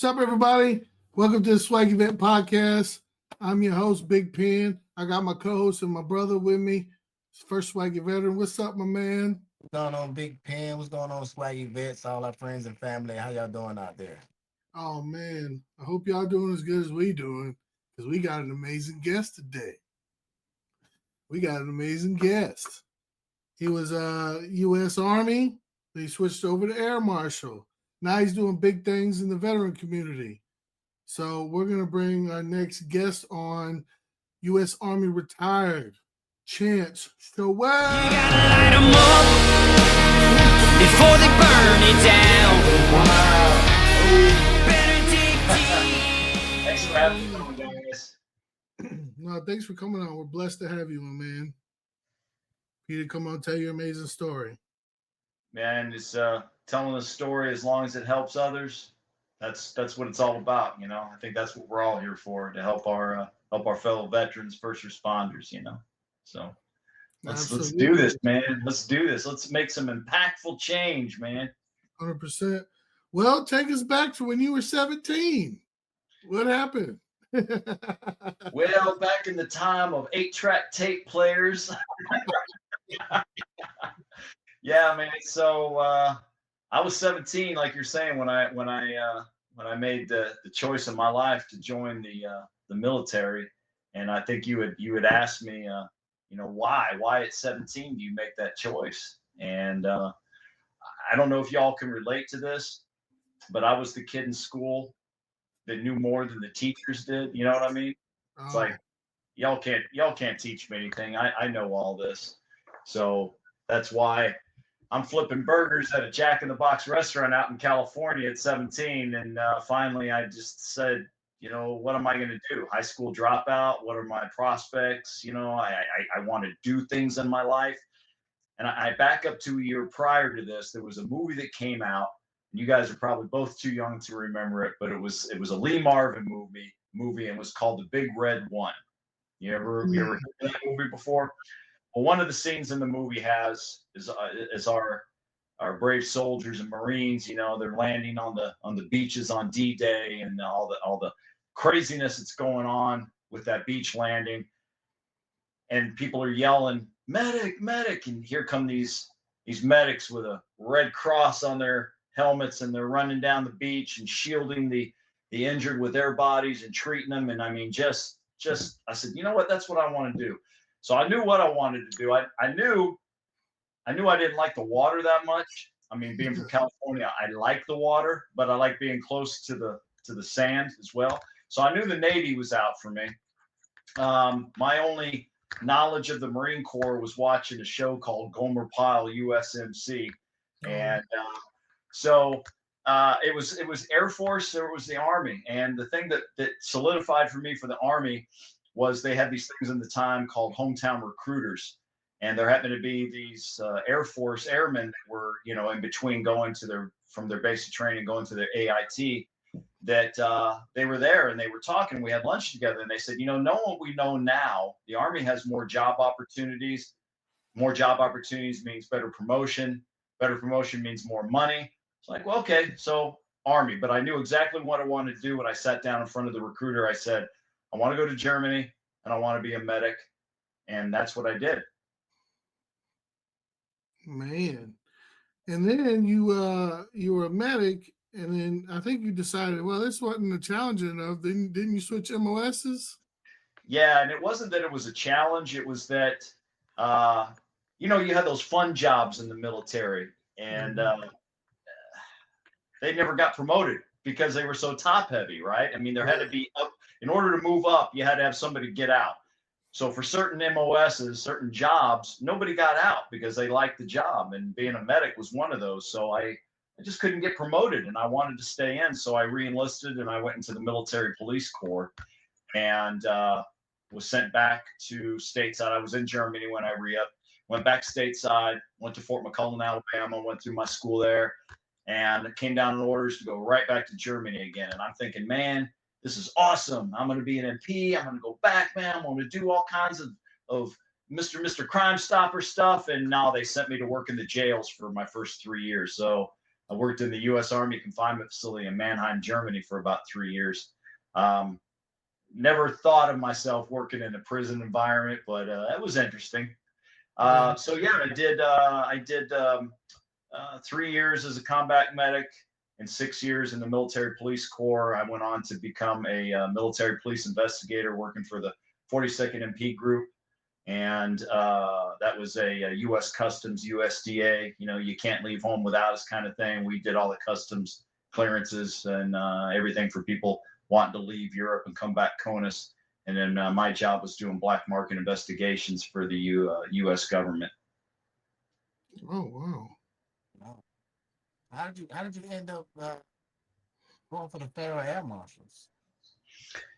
What's up, everybody? Welcome to the Swaggy Event Podcast. I'm your host, Big Pen. I got my co-host and my brother with me, First Swaggy Veteran. What's up, my man? What's going on, Big Pen? What's going on, Swaggy Vets, all our friends and family? How y'all doing out there? Oh, man. I hope y'all doing as good as we doing because we got an amazing guest today. We got an amazing guest. He was U.S. Army. He switched over to Air Marshal. Now he's doing big things in the veteran community. So we're going to bring our next guest on, U.S. Army retired, Chance Showell. You gotta light 'em up before they burn it down. Better dig deep. Thanks for having me on, guys. No, thanks for coming on. We're blessed to have you, my man. Peter, come on, tell your amazing story. Man, it's telling a story as long as it helps others. That's what it's all about, you know. I think that's what we're all here for, to help our fellow veterans, first responders, you know. So let's do this, man. Let's do this. Let's make some impactful change, man. 100%. Well, take us back to when you were 17. What happened? Well, back in the time of 8-track tape players. Yeah, man. So I was 17, like you're saying, when I made the choice in my life to join the military. And I think you had asked me, why at 17 do you make that choice? And I don't know if y'all can relate to this, but I was the kid in school that knew more than the teachers did. You know what I mean? It's like y'all can't teach me anything. I know all this. So that's why I'm flipping burgers at a Jack in the Box restaurant out in California at 17. And finally I just said, what am I going to do? High school dropout? What are my prospects? I want to do things in my life. And I back up to a year prior to this. There was a movie that came out. And you guys are probably both too young to remember it, but it was a Lee Marvin movie, and it was called The Big Red One. You ever heard that movie before? Well, one of the scenes in the movie is our brave soldiers and Marines. They're landing on the beaches on D-Day, and all the craziness that's going on with that beach landing. And people are yelling, "Medic, medic!" And here come these medics with a red cross on their helmets, and they're running down the beach and shielding the injured with their bodies and treating them. And I mean, just I said, you know what? That's what I want to do. So I knew what I wanted to do. I knew I didn't like the water that much. I mean, being from California, I like the water, but I like being close to the sand as well. So I knew the Navy was out for me. My only knowledge of the Marine Corps was watching a show called Gomer Pyle USMC, and so it was Air Force, or it was the Army. And the thing that solidified for me for the Army was they had these things in the time called hometown recruiters. And there happened to be these Air Force airmen that were, in between going to from their basic training, going to their AIT, that they were there and they were talking. We had lunch together, and they said, knowing what we know now, the Army has more job opportunities. More job opportunities means better promotion. Better promotion means more money. It's like, well, okay, so Army. But I knew exactly what I wanted to do. When I sat down in front of the recruiter, I said, I want to go to Germany and I want to be a medic. And that's what I did. Man. And then you were a medic, and then I think you decided, well, this wasn't challenging enough. Didn't you switch MOSs? Yeah, and it wasn't that it was a challenge. It was that, you had those fun jobs in the military, and they never got promoted because they were so top heavy, right? I mean, there had to be up. In order to move up, you had to have somebody get out. So for certain MOSs, certain jobs, nobody got out because they liked the job, and being a medic was one of those. So I just couldn't get promoted, and I wanted to stay in. So I re-enlisted, and I went into the military police corps, and was sent back to stateside. I was in Germany when I re-upped, went back stateside, went to Fort McClellan, Alabama, went through my school there, and came down in orders to go right back to Germany again. And I'm thinking, man, this is awesome. I'm going to be an MP. I'm going to go back, man. I'm going to do all kinds of Mr. Crime Stopper stuff. And now they sent me to work in the jails for my first 3 years. So I worked in the U.S. Army confinement facility in Mannheim, Germany for about 3 years. Never thought of myself working in a prison environment, but it was interesting. So yeah, I did 3 years as a combat medic and 6 years in the military police corps. I went on to become a military police investigator working for the 42nd MP group. And that was a U.S. Customs, USDA, you can't leave home without us kind of thing. We did all the customs clearances and everything for people wanting to leave Europe and come back CONUS. And then my job was doing black market investigations for the U.S. government. Oh, wow. Wow. How did you end up going for the Federal Air Marshals?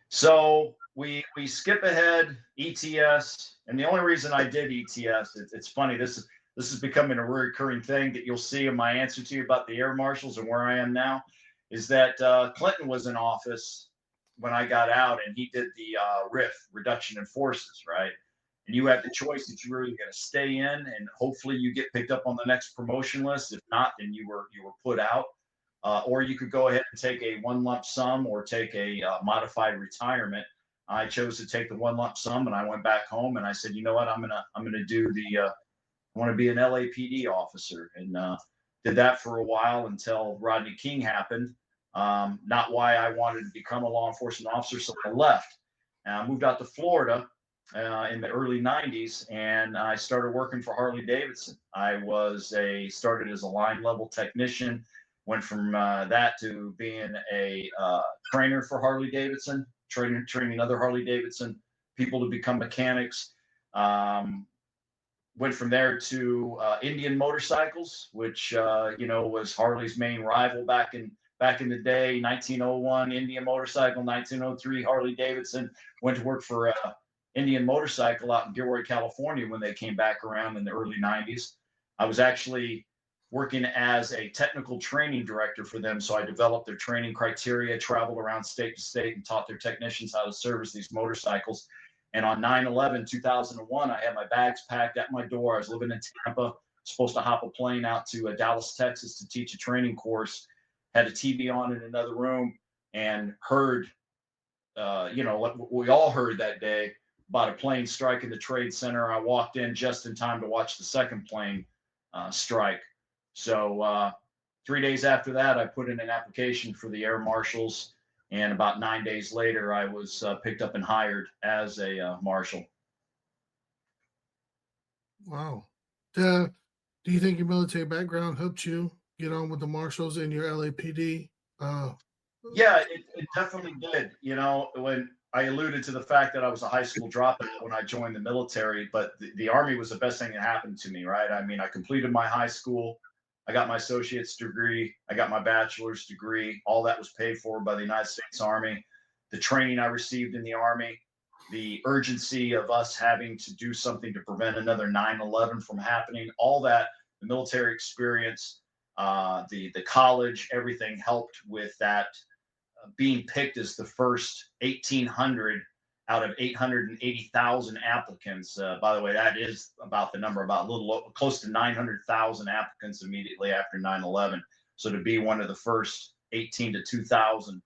So we skip ahead ETS, and the only reason I did ETS, it's funny. This is becoming a recurring thing that you'll see in my answer to you about the Air Marshals and where I am now, is that Clinton was in office when I got out, and he did the RIF, reduction in forces, right? And you had the choice that you were either going to stay in and hopefully you get picked up on the next promotion list. If not, then you were put out. Or you could go ahead and take a one lump sum or take a modified retirement. I chose to take the one lump sum, and I went back home and I said, you know what, I'm gonna do I want to be an LAPD officer, and did that for a while until Rodney King happened. Not why I wanted to become a law enforcement officer, so I left. I moved out to Florida in the early 90s, and I started working for Harley Davidson. I started as a line level technician. Went from that to being a trainer for Harley Davidson, training other Harley Davidson people to become mechanics. Went from there to Indian Motorcycles, which was Harley's main rival back in the day. 1901 Indian Motorcycle, 1903 Harley Davidson. Went to work for Indian Motorcycle out in Gilroy, California when they came back around in the early 90s. I was actually working as a technical training director for them. So I developed their training criteria, traveled around state to state, and taught their technicians how to service these motorcycles. And on 9/11/2001, I had my bags packed at my door. I was living in Tampa, supposed to hop a plane out to Dallas, Texas to teach a training course. Had a TV on in another room and heard, what we all heard that day about a plane strike in the Trade Center. I walked in just in time to watch the second plane strike. So 3 days after that, I put in an application for the Air Marshals, and about 9 days later, I was picked up and hired as a marshal. Wow. Do you think your military background helped you get on with the Marshals in your LAPD? Yeah, it definitely did. When I alluded to the fact that I was a high school dropout when I joined the military, but the Army was the best thing that happened to me, right? I mean, I completed my high school. I got my associate's degree. I got my bachelor's degree. All that was paid for by the United States Army. The training I received in the Army, the urgency of us having to do something to prevent another 9/11 from happening, all that, the military experience, the college, everything helped with that. Being picked as the first 1,800 out of 880,000 applicants. By the way, that is about the number, about a little close to 900,000 applicants immediately after 9/11. So to be one of the first 18 to 2,000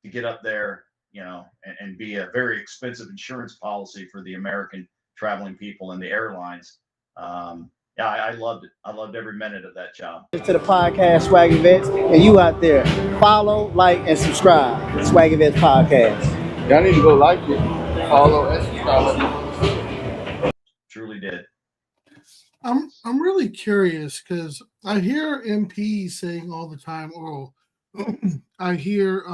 to get up there, and be a very expensive insurance policy for the American traveling people and the airlines. Yeah, I loved it. I loved every minute of that job. To the podcast, Swaggy Vets, and you out there, follow, like, and subscribe to Swaggy Vets Podcast. Y'all need to go like it, follow, and subscribe. Truly did. I'm really curious because I hear MPs saying all the time, or I hear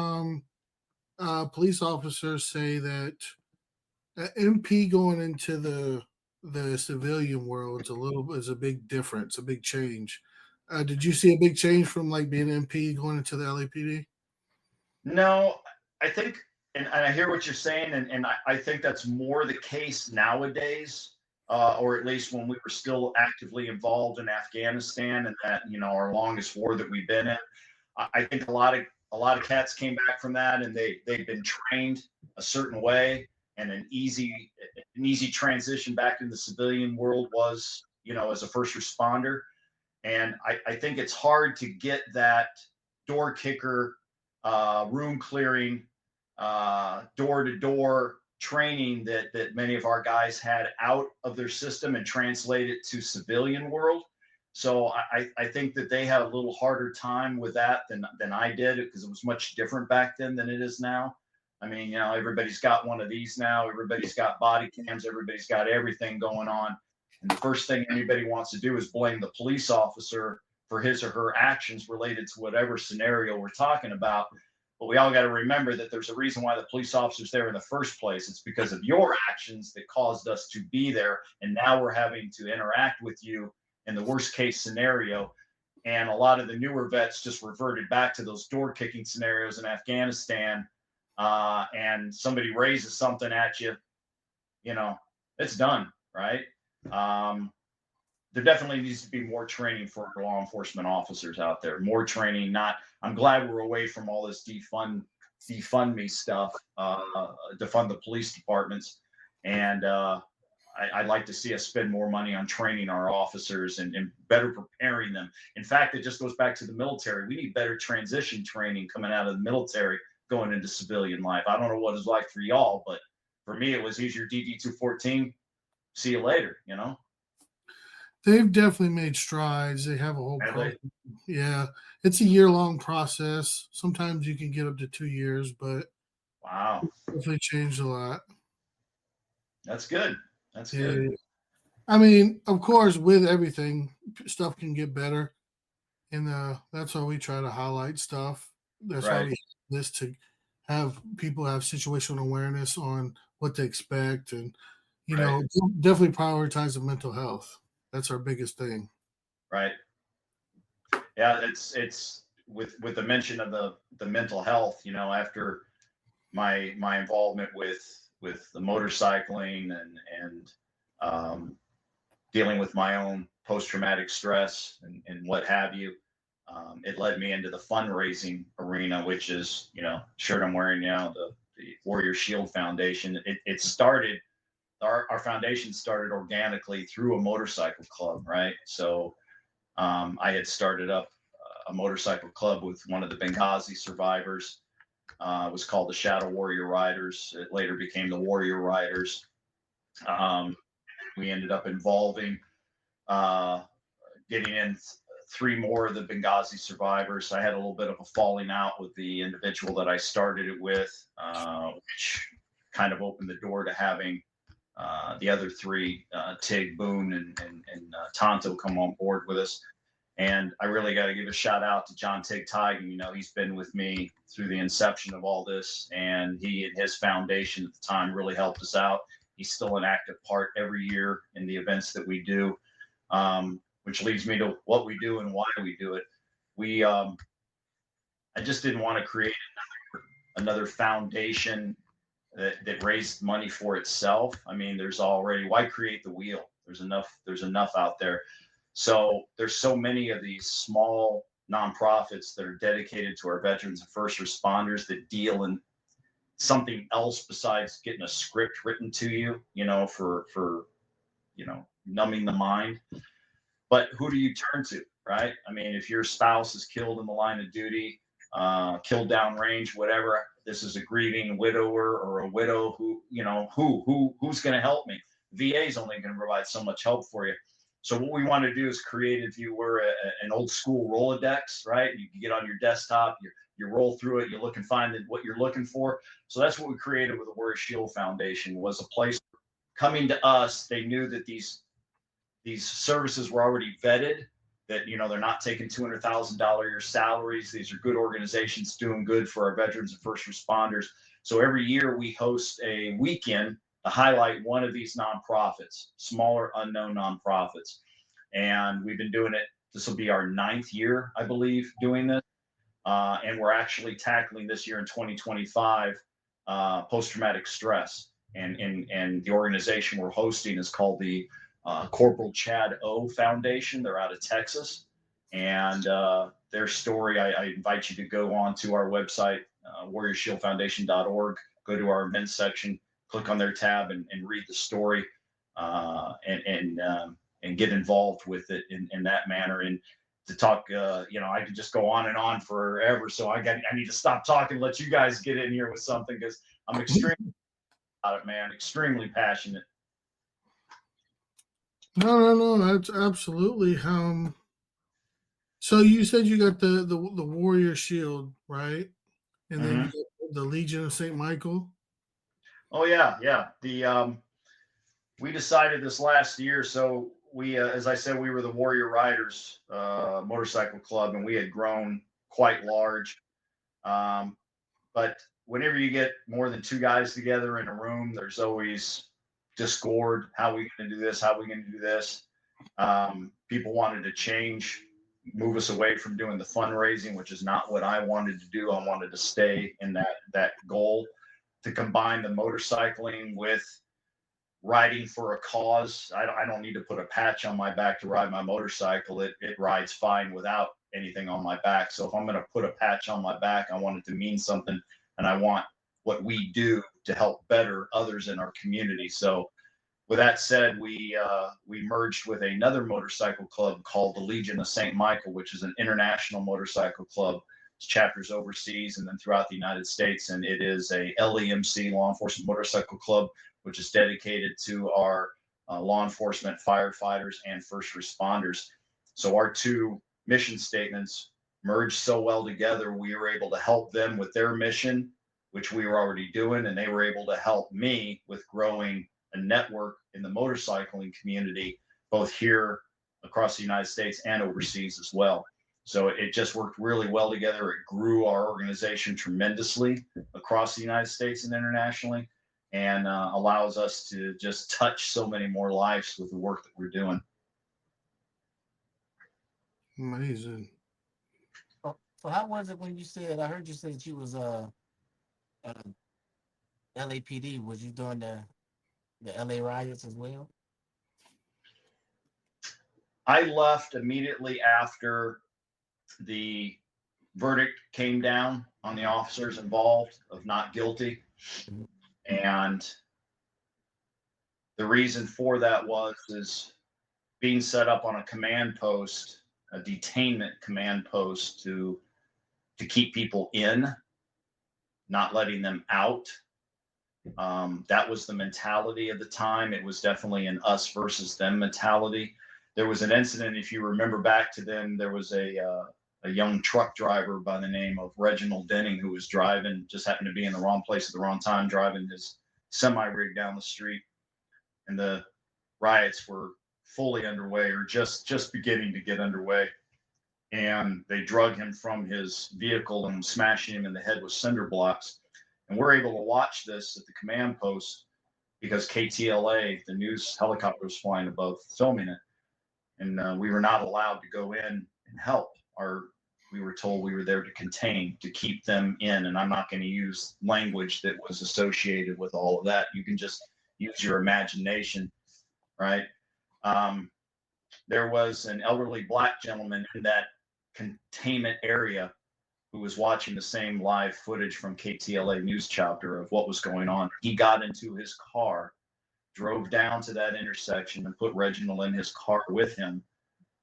police officers say that an MP going into the civilian world is a big difference, a big change. Did you see a big change from like being an MP going into the LAPD? No, I think, and I hear what you're saying, and I think that's more the case nowadays, or at least when we were still actively involved in Afghanistan and that, our longest war that we've been in. I think a lot of cats came back from that, and they've been trained a certain way, and an easy transition back in the civilian world was, as a first responder. And I think it's hard to get that door kicker, room clearing, door to door training that many of our guys had out of their system and translate it to civilian world. So I think that they had a little harder time with that than I did, because it was much different back then than it is now. I mean, you know, everybody's got one of these now. Everybody's got body cams. Everybody's got everything going on. And the first thing anybody wants to do is blame the police officer for his or her actions related to whatever scenario we're talking about. But we all got to remember that there's a reason why the police officer's there in the first place. It's because of your actions that caused us to be there. And now we're having to interact with you in the worst case scenario. And a lot of the newer vets just reverted back to those door kicking scenarios in Afghanistan. And somebody raises something at you, you know, it's done, right? There definitely needs to be more training for law enforcement officers out there. More training. I'm glad we're away from all this defund me stuff, defund the police departments, and I'd like to see us spend more money on training our officers and better preparing them. In fact, it just goes back to the military. We need better transition training coming out of the military going into civilian life. I don't know what it's like for y'all, but for me, it was easier. DD 214. See you later. You know. They've definitely made strides. They have a whole program. Yeah, it's a year-long process. Sometimes you can get up to 2 years, but wow, definitely changed a lot. That's good. That's good. I mean, of course, with everything, stuff can get better, and that's why we try to highlight stuff. That's why we have this, to have people have situational awareness on what to expect, and you know, definitely prioritize the mental health. That's our biggest thing. Right. Yeah, it's with the mention of the mental health, you know, after my involvement with the motorcycling and dealing with my own post-traumatic stress and what have you, it led me into the fundraising arena, which is, you know, shirt I'm wearing now, the Warrior Shield Foundation. It started, our foundation started organically through a motorcycle club, right? So I had started up a motorcycle club with one of the Benghazi survivors. It was called the Shadow Warrior Riders. It later became the Warrior Riders. We ended up involving, getting in 3 more of the Benghazi survivors. I had a little bit of a falling out with the individual that I started it with, which kind of opened the door to having the other 3, Tig, Boone, and Tonto, come on board with us. And I really got to give a shout out to John Tig Tigan. You know, he's been with me through the inception of all this, and he and his foundation at the time really helped us out. He's still an active part every year in the events that we do, which leads me to what we do and why we do it. I just didn't want to create another foundation that raised money for itself. I mean, there's already, why create the wheel? There's enough out there. So there's so many of these small nonprofits that are dedicated to our veterans and first responders that deal in something else besides getting a script written to you, you know, for you know, numbing the mind. But who do you turn to, right? I mean, if your spouse is killed in the line of duty, killed downrange, whatever, this is a grieving widower or a widow who, you know, who's going to help me? VA is only going to provide so much help for you. So what we want to do is create, if you were an old school Rolodex, right? You can get on your desktop, you roll through it, you look and find what you're looking for. So that's what we created with the Warrior Shield Foundation, was a place coming to us. They knew that these services were already vetted, that, you know, they're not taking $200,000 a year salaries. These are good organizations doing good for our veterans and first responders. So every year we host a weekend to highlight one of these nonprofits, smaller, unknown nonprofits. And we've been doing it. This will be our 9th year, I believe, doing this. And we're actually tackling this year in 2025, post-traumatic stress. And the organization we're hosting is called the Corporal Chad O Foundation. They're out of Texas. And their story, I invite you to go on to our website, warriorshieldfoundation.org, go to our events section, click on their tab and read the story. and get involved with it in that manner. And to talk, I could just go on and on forever. So I need to stop talking, let you guys get in here with something, because I'm extremely about it, man. Extremely passionate. No, that's absolutely. So you said you got the Warrior Shield, right? And then you got the Legion of St. Michael. Oh yeah. We decided this last year. So we, as I said, we were the Warrior Riders motorcycle club, and we had grown quite large. But whenever you get more than two guys together in a room, there's always discord. How are we going to do this? How are we going to do this? People wanted to change, move us away from doing the fundraising, which is not what I wanted to do. I wanted to stay in that goal, to combine the motorcycling with riding for a cause. I don't need to put a patch on my back to ride my motorcycle. It rides fine without anything on my back. So if I'm going to put a patch on my back, I want it to mean something, and I want what we do to help better others in our community. So with that said, we merged with another motorcycle club called the Legion of St. Michael, which is an international motorcycle club. It's chapters overseas and then throughout the United States. And it is a LEMC, law enforcement motorcycle club, which is dedicated to our law enforcement, firefighters, and first responders. So our two mission statements merged so well together, we were able to help them with their mission, which we were already doing, and they were able to help me with growing a network in the motorcycling community, both here across the United States and overseas as well. So it just worked really well together. It grew our organization tremendously across the United States and internationally, and allows us to just touch so many more lives with the work that we're doing. Amazing. So how was it when you said, I heard you say that you was LAPD? Was you doing the LA riots as well? I left immediately after the verdict came down on the officers involved of not guilty. And the reason for that is being set up on a command post, a detainment command post to keep people in, not letting them out. That was the mentality of the time. It was definitely an us versus them mentality. There was an incident, if you remember back to then, there was a young truck driver by the name of Reginald Denning who was driving, just happened to be in the wrong place at the wrong time, driving his semi-rig down the street. And the riots were fully underway, or just beginning to get underway. And they drug him from his vehicle and smashing him in the head with cinder blocks. And we're able to watch this at the command post because KTLA, the news helicopter, was flying above filming it. And we were not allowed to go in and help. We were told we were there to contain, to keep them in. And I'm not going to use language that was associated with all of that. You can just use your imagination, right? There was an elderly Black gentleman in that containment area who was watching the same live footage from KTLA news chapter of what was going on. He got into his car, drove down to that intersection, and put Reginald in his car with him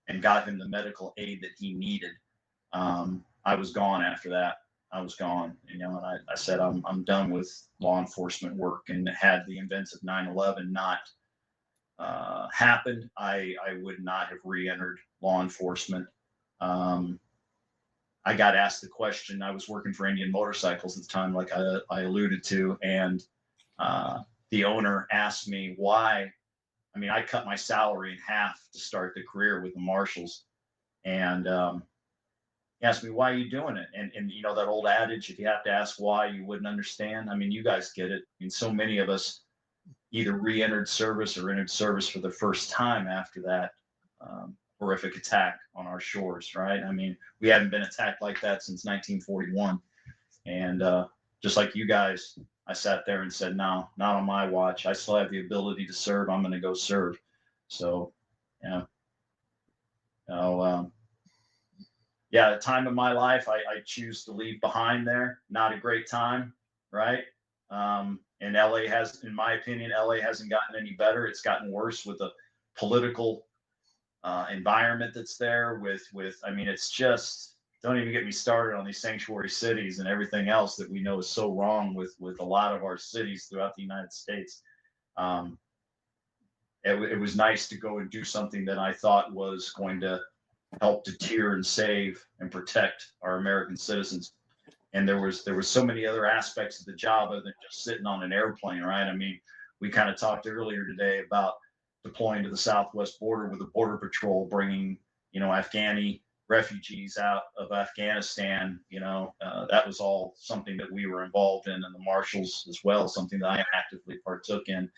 and got him the medical aid that he needed. I was gone after that. I was gone, and I said, I'm done with law enforcement work. And had the events of 9/11 not happened, I would not have re-entered law enforcement. I got asked the question. I was working for Indian Motorcycles at the time, like I alluded to, and the owner asked me why. I mean, I cut my salary in half to start the career with the Marshals, and he asked me, why are you doing it? And that old adage, if you have to ask why, you wouldn't understand. I mean, you guys get it. I mean, so many of us either re-entered service or entered service for the first time after that horrific attack on our shores, right? I mean, we haven't been attacked like that since 1941. And just like you guys, I sat there and said, no, not on my watch. I still have the ability to serve. I'm going to go serve. So, yeah. The time of my life, I choose to leave behind there. Not a great time, right? And LA has, in my opinion, LA hasn't gotten any better. It's gotten worse with the political environment that's there with I mean, it's just, don't even get me started on these sanctuary cities and everything else that we know is so wrong with a lot of our cities throughout the United States. Um, it was nice to go and do something that I thought was going to help deter and save and protect our American citizens. And there was so many other aspects of the job other than just sitting on an airplane, right? I mean, we kind of talked earlier today about deploying to the southwest border with the border patrol, bringing Afghani refugees out of Afghanistan. That was all something that we were involved in, and the Marshals as well, something that I actively partook in.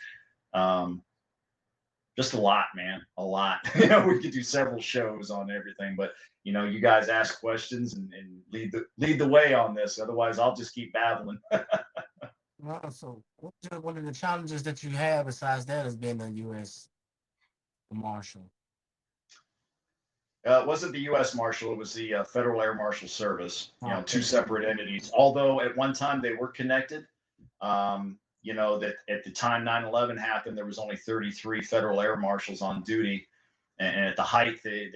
Just a lot, man, a lot. We could do several shows on everything, but you guys ask questions and lead the way on this. Otherwise, I'll just keep babbling. So, what's one of the challenges that you have besides that as being a U.S. Marshal? It wasn't the U.S. Marshal; it was the Federal Air Marshal Service. Two Okay. separate entities. Although at one time they were connected. That at the time 9/11 happened, there was only 33 Federal Air Marshals on duty, and at the height, they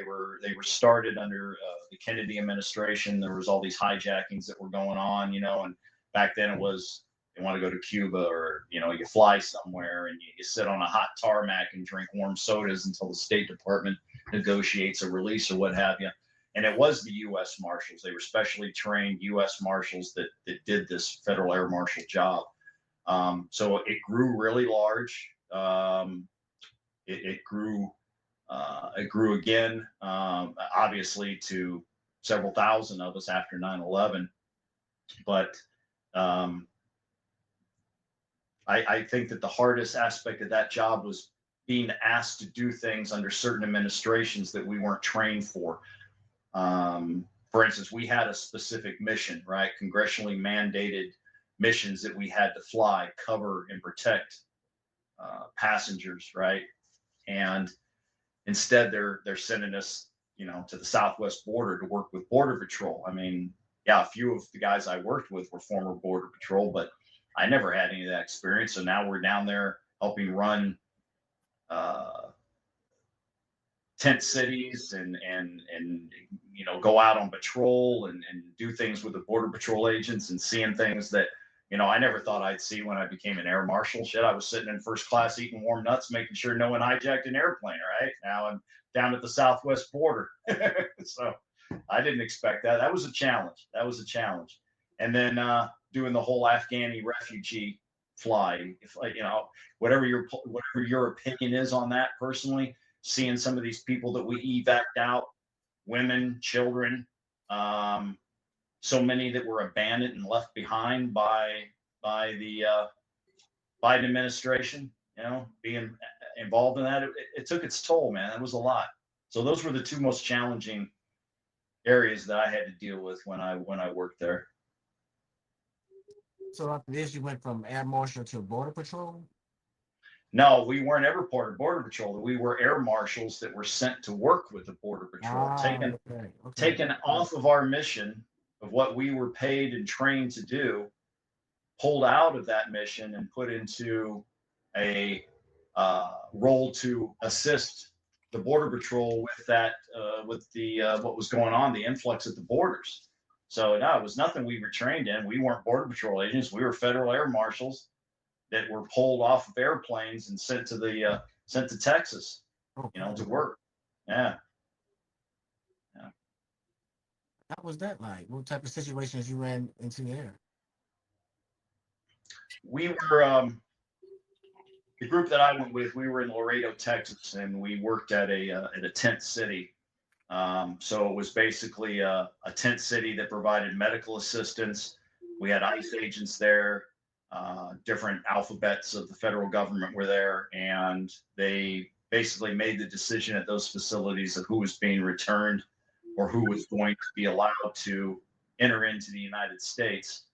were started under the Kennedy administration. There was all these hijackings that were going on, and back then it was, you want to go to Cuba, or you fly somewhere and you sit on a hot tarmac and drink warm sodas until the State Department negotiates a release or what have you. And it was the U.S. Marshals. They were specially trained U.S. Marshals that did this Federal Air Marshal job. So it grew really large. It grew again, obviously, to several thousand of us after 9/11. But I think that the hardest aspect of that job was being asked to do things under certain administrations that we weren't trained for. For instance, we had a specific mission, right? Congressionally mandated missions that we had to fly, cover, and protect passengers, right? And instead, they're sending us, to the southwest border to work with Border Patrol. I mean, yeah, a few of the guys I worked with were former Border Patrol, but I never had any of that experience. So now we're down there helping run tent cities and go out on patrol and do things with the Border Patrol agents, and seeing things that I never thought I'd see when I became an Air Marshal. Shit, I was sitting in first class eating warm nuts, making sure no one hijacked an airplane. Right now I'm down at the southwest border. So I didn't expect that. That was a challenge. And then doing the whole Afghani refugee fly. If whatever your opinion is on that, personally, seeing some of these people that we evac'd out, women, children, so many that were abandoned and left behind by the Biden administration, being involved in that, it took its toll, man. It was a lot. So those were the two most challenging areas that I had to deal with when I worked there. So after this, you went from Air Marshal to Border Patrol? No, we weren't ever part of Border Patrol. We were Air Marshals that were sent to work with the Border Patrol, taken off of our mission of what we were paid and trained to do, pulled out of that mission and put into a role to assist the Border Patrol with that, with the what was going on, the influx at the borders. So no, it was nothing we were trained in. We weren't Border Patrol agents. We were Federal Air Marshals that were pulled off of airplanes and sent to Texas, to work. Yeah. How was that like? What type of situations you ran into there? We were the group that I went with. We were in Laredo, Texas, and we worked at a tent city. So it was basically a tent city that provided medical assistance. We had ICE agents there. Different alphabets of the federal government were there, and they basically made the decision at those facilities of who was being returned or who was going to be allowed to enter into the United States.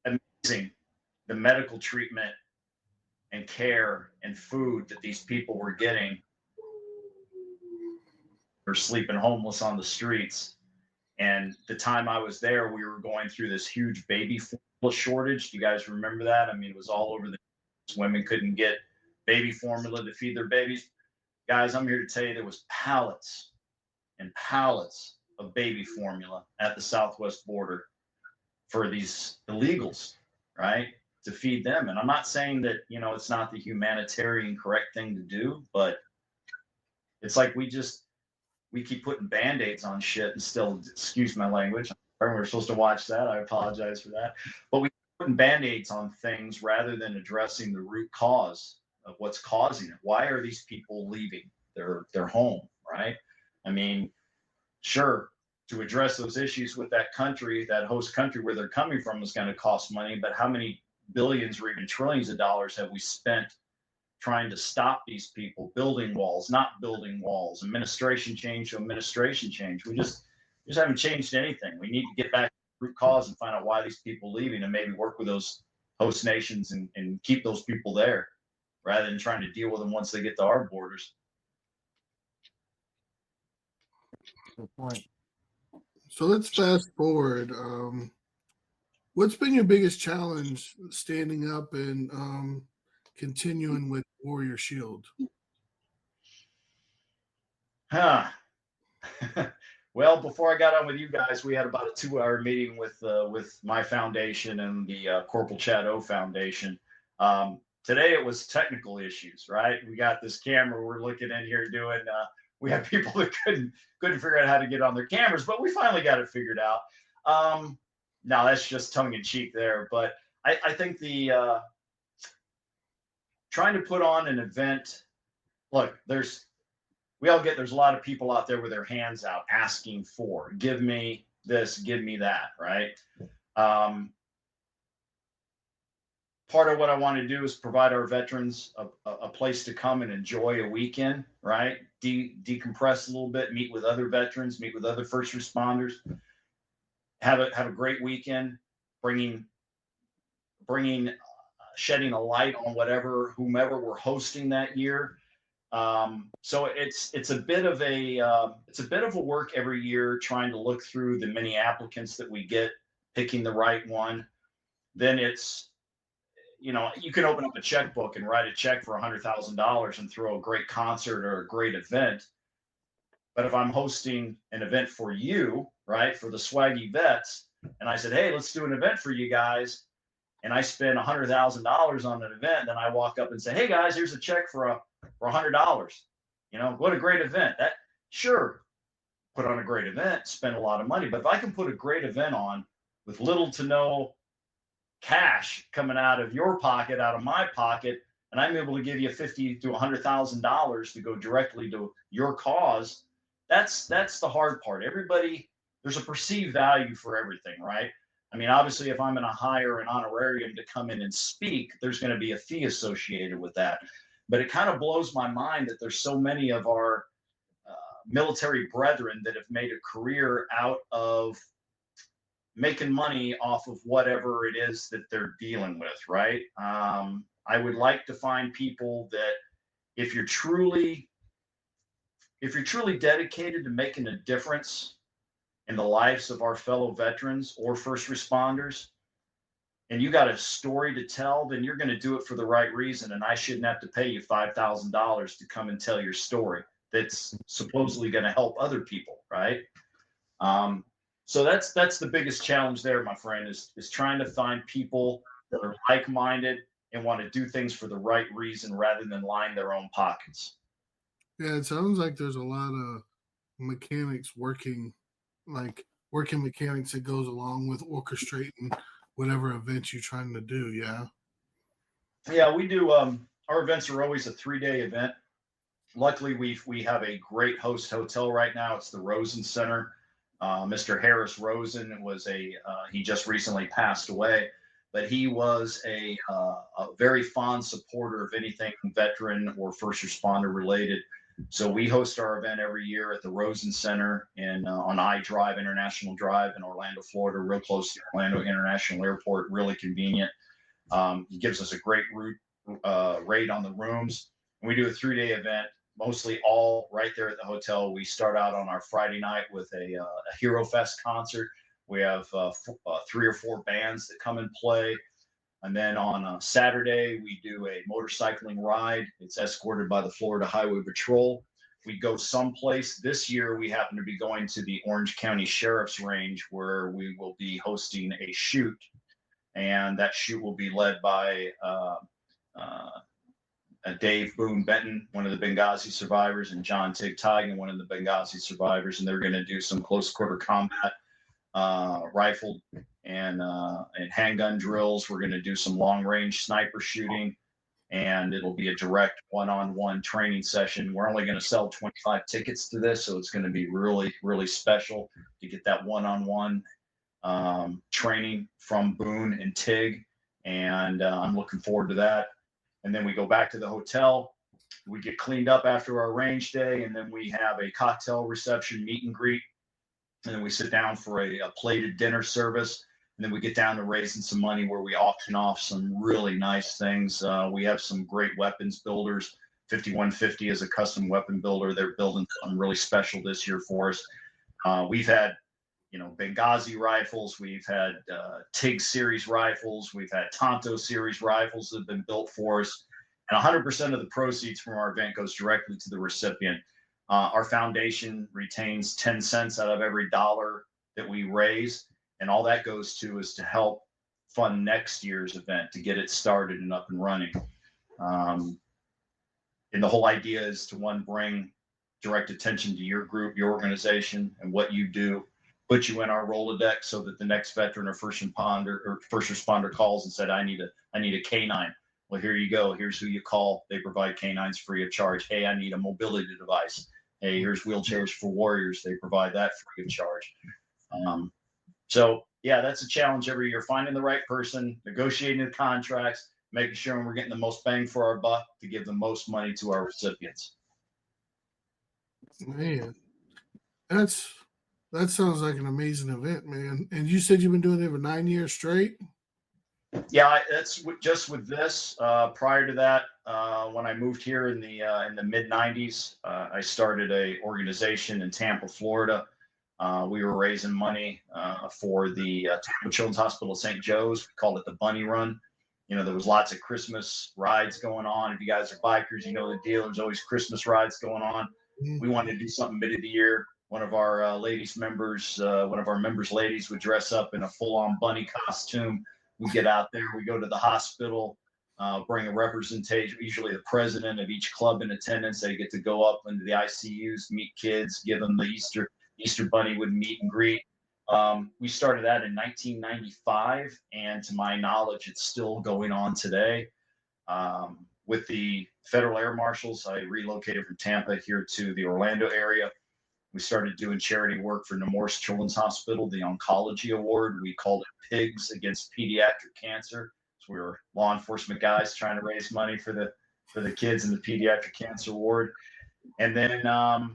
Amazing, the medical treatment and care and food that these people were getting. They're sleeping homeless on the streets. And the time I was there, we were going through this huge baby formula shortage. Do you guys remember that? I mean, it was all over the news. Women couldn't get baby formula to feed their babies. Guys, I'm here to tell you there was pallets and pallets of baby formula at the southwest border for these illegals, right? To feed them. And I'm not saying that, it's not the humanitarian correct thing to do, but it's like we keep putting band-aids on shit and still, excuse my language. We're supposed to watch that. I apologize for that. But we keep putting band-aids on things rather than addressing the root cause of what's causing it. Why are these people leaving their home, right? I mean, sure, to address those issues with that country, that host country where they're coming from is going to cost money, but how many billions or even trillions of dollars have we spent trying to stop these people, building walls, not building walls, administration change to administration change? We just haven't changed anything. We need to get back to the root cause and find out why these people are leaving, and maybe work with those host nations and keep those people there rather than trying to deal with them once they get to our borders. Good point. So let's fast forward. What's been your biggest challenge standing up and continuing with Warrior Shield? Well, before I got on with you guys, we had about a 2-hour meeting with my foundation and the Corporal Chad O Foundation. Today it was technical issues, right? We got this camera we're looking in here doing. We have people that couldn't figure out how to get on their cameras, but we finally got it figured out. Now that's just tongue in cheek there, but I think the trying to put on an event. Look, there's a lot of people out there with their hands out asking for, give me this, give me that, right? Part of what I want to do is provide our veterans a place to come and enjoy a weekend, right? Decompress a little bit, meet with other veterans, meet with other first responders, have a great weekend, shedding a light on whomever we're hosting that year. So it's a bit of a work every year trying to look through the many applicants that we get, picking the right one. Then it's, you can open up a checkbook and write a check for $100,000 and throw a great concert or a great event. But if I'm hosting an event for you, right, for the Swaggy vets, and I said, hey, let's do an event for you guys, and I spend $100,000 on an event, then I walk up and say, hey guys, here's a check for $100. What a great event. That, sure, put on a great event, spend a lot of money. But if I can put a great event on with little to no cash coming out of your pocket, out of my pocket, and I'm able to give you $50,000 to $100,000 to go directly to your cause, that's the hard part. Everybody, there's a perceived value for everything, right? I mean, obviously, if I'm going to hire an honorarium to come in and speak, there's going to be a fee associated with that. But it kind of blows my mind that there's so many of our military brethren that have made a career out of making money off of whatever it is that they're dealing with, right? I would like to find people that if you're truly dedicated to making a difference in the lives of our fellow veterans or first responders, and you got a story to tell, then you're going to do it for the right reason. And I shouldn't have to pay you $5,000 to come and tell your story that's supposedly going to help other people, right? So that's the biggest challenge there, my friend, is trying to find people that are like-minded and want to do things for the right reason rather than line their own pockets. Yeah, it sounds like there's a lot of mechanics working mechanics that goes along with orchestrating whatever event you're trying to do. Yeah, we do. Our events are always a 3-day event. Luckily, we have a great host hotel right now. It's the Rosen Center. Mr. Harris Rosen he just recently passed away, but he was a very fond supporter of anything veteran or first responder related. So we host our event every year at the Rosen Center on I-Drive, International Drive in Orlando, Florida, real close to Orlando International Airport, really convenient. He gives us a great rate on the rooms. And we do a 3-day event, mostly all right there at the hotel. We start out on our Friday night with a Hero Fest concert. We have 3 or 4 bands that come and play. And then on Saturday, we do a motorcycling ride. It's escorted by the Florida Highway Patrol. We go someplace. This year, we happen to be going to the Orange County Sheriff's Range, where we will be hosting a shoot. And that shoot will be led by Dave Boone Benton, one of the Benghazi survivors, and John Tig Tigan, one of the Benghazi survivors. And they're going to do some close quarter combat, rifle and handgun drills. We're going to do some long range sniper shooting, and it'll be a direct one-on-one training session. We're only going to sell 25 tickets to this, so it's going to be really, really special to get that one-on-one training from Boone and Tig. And I'm looking forward to that. And then we go back to the hotel. We get cleaned up after our range day, and then we have a cocktail reception meet and greet. And then we sit down for a plated dinner service. And then we get down to raising some money, where we auction off some really nice things. We have some great weapons builders. 5150 is a custom weapon builder. They're building something really special this year for us. We've had, Benghazi rifles. We've had TIG series rifles. We've had Tonto series rifles that have been built for us. And 100% of the proceeds from our event goes directly to the recipient. Our foundation retains 10 cents out of every dollar that we raise. And all that goes to is to help fund next year's event, to get it started and up and running. And the whole idea is to, one, bring direct attention to your group, your organization, and what you do, put you in our Rolodex so that the next veteran or first responder calls and said, I need a canine. Well, here you go. Here's who you call. They provide canines free of charge. Hey, I need a mobility device. Hey, here's wheelchairs for warriors. They provide that free of charge. So yeah, that's a challenge every year, finding the right person, negotiating the contracts, making sure we're getting the most bang for our buck to give the most money to our recipients. Man, that sounds like an amazing event, man. And you said you've been doing it for 9 years straight? Yeah, that's just with this. Prior to that, when I moved here in the mid 90s, I started a organization in Tampa, Florida. We were raising money for the Tampa Children's Hospital of St. Joe's. We called it the Bunny Run. There was lots of Christmas rides going on. If you guys are bikers, you know the deal. There's always Christmas rides going on. We wanted to do something mid of the year. One of our members' ladies would dress up in a full-on bunny costume. We get out there. We go to the hospital, bring a representation, usually the president of each club in attendance. They get to go up into the ICUs, meet kids, give them the Easter Bunny would meet and greet. We started that in 1995, and to my knowledge, it's still going on today. With the Federal Air Marshals, I relocated from Tampa here to the Orlando area. We started doing charity work for Nemours Children's Hospital, the Oncology Award. We called it Pigs Against Pediatric Cancer. So we were law enforcement guys trying to raise money for the kids in the Pediatric Cancer Ward. And then, I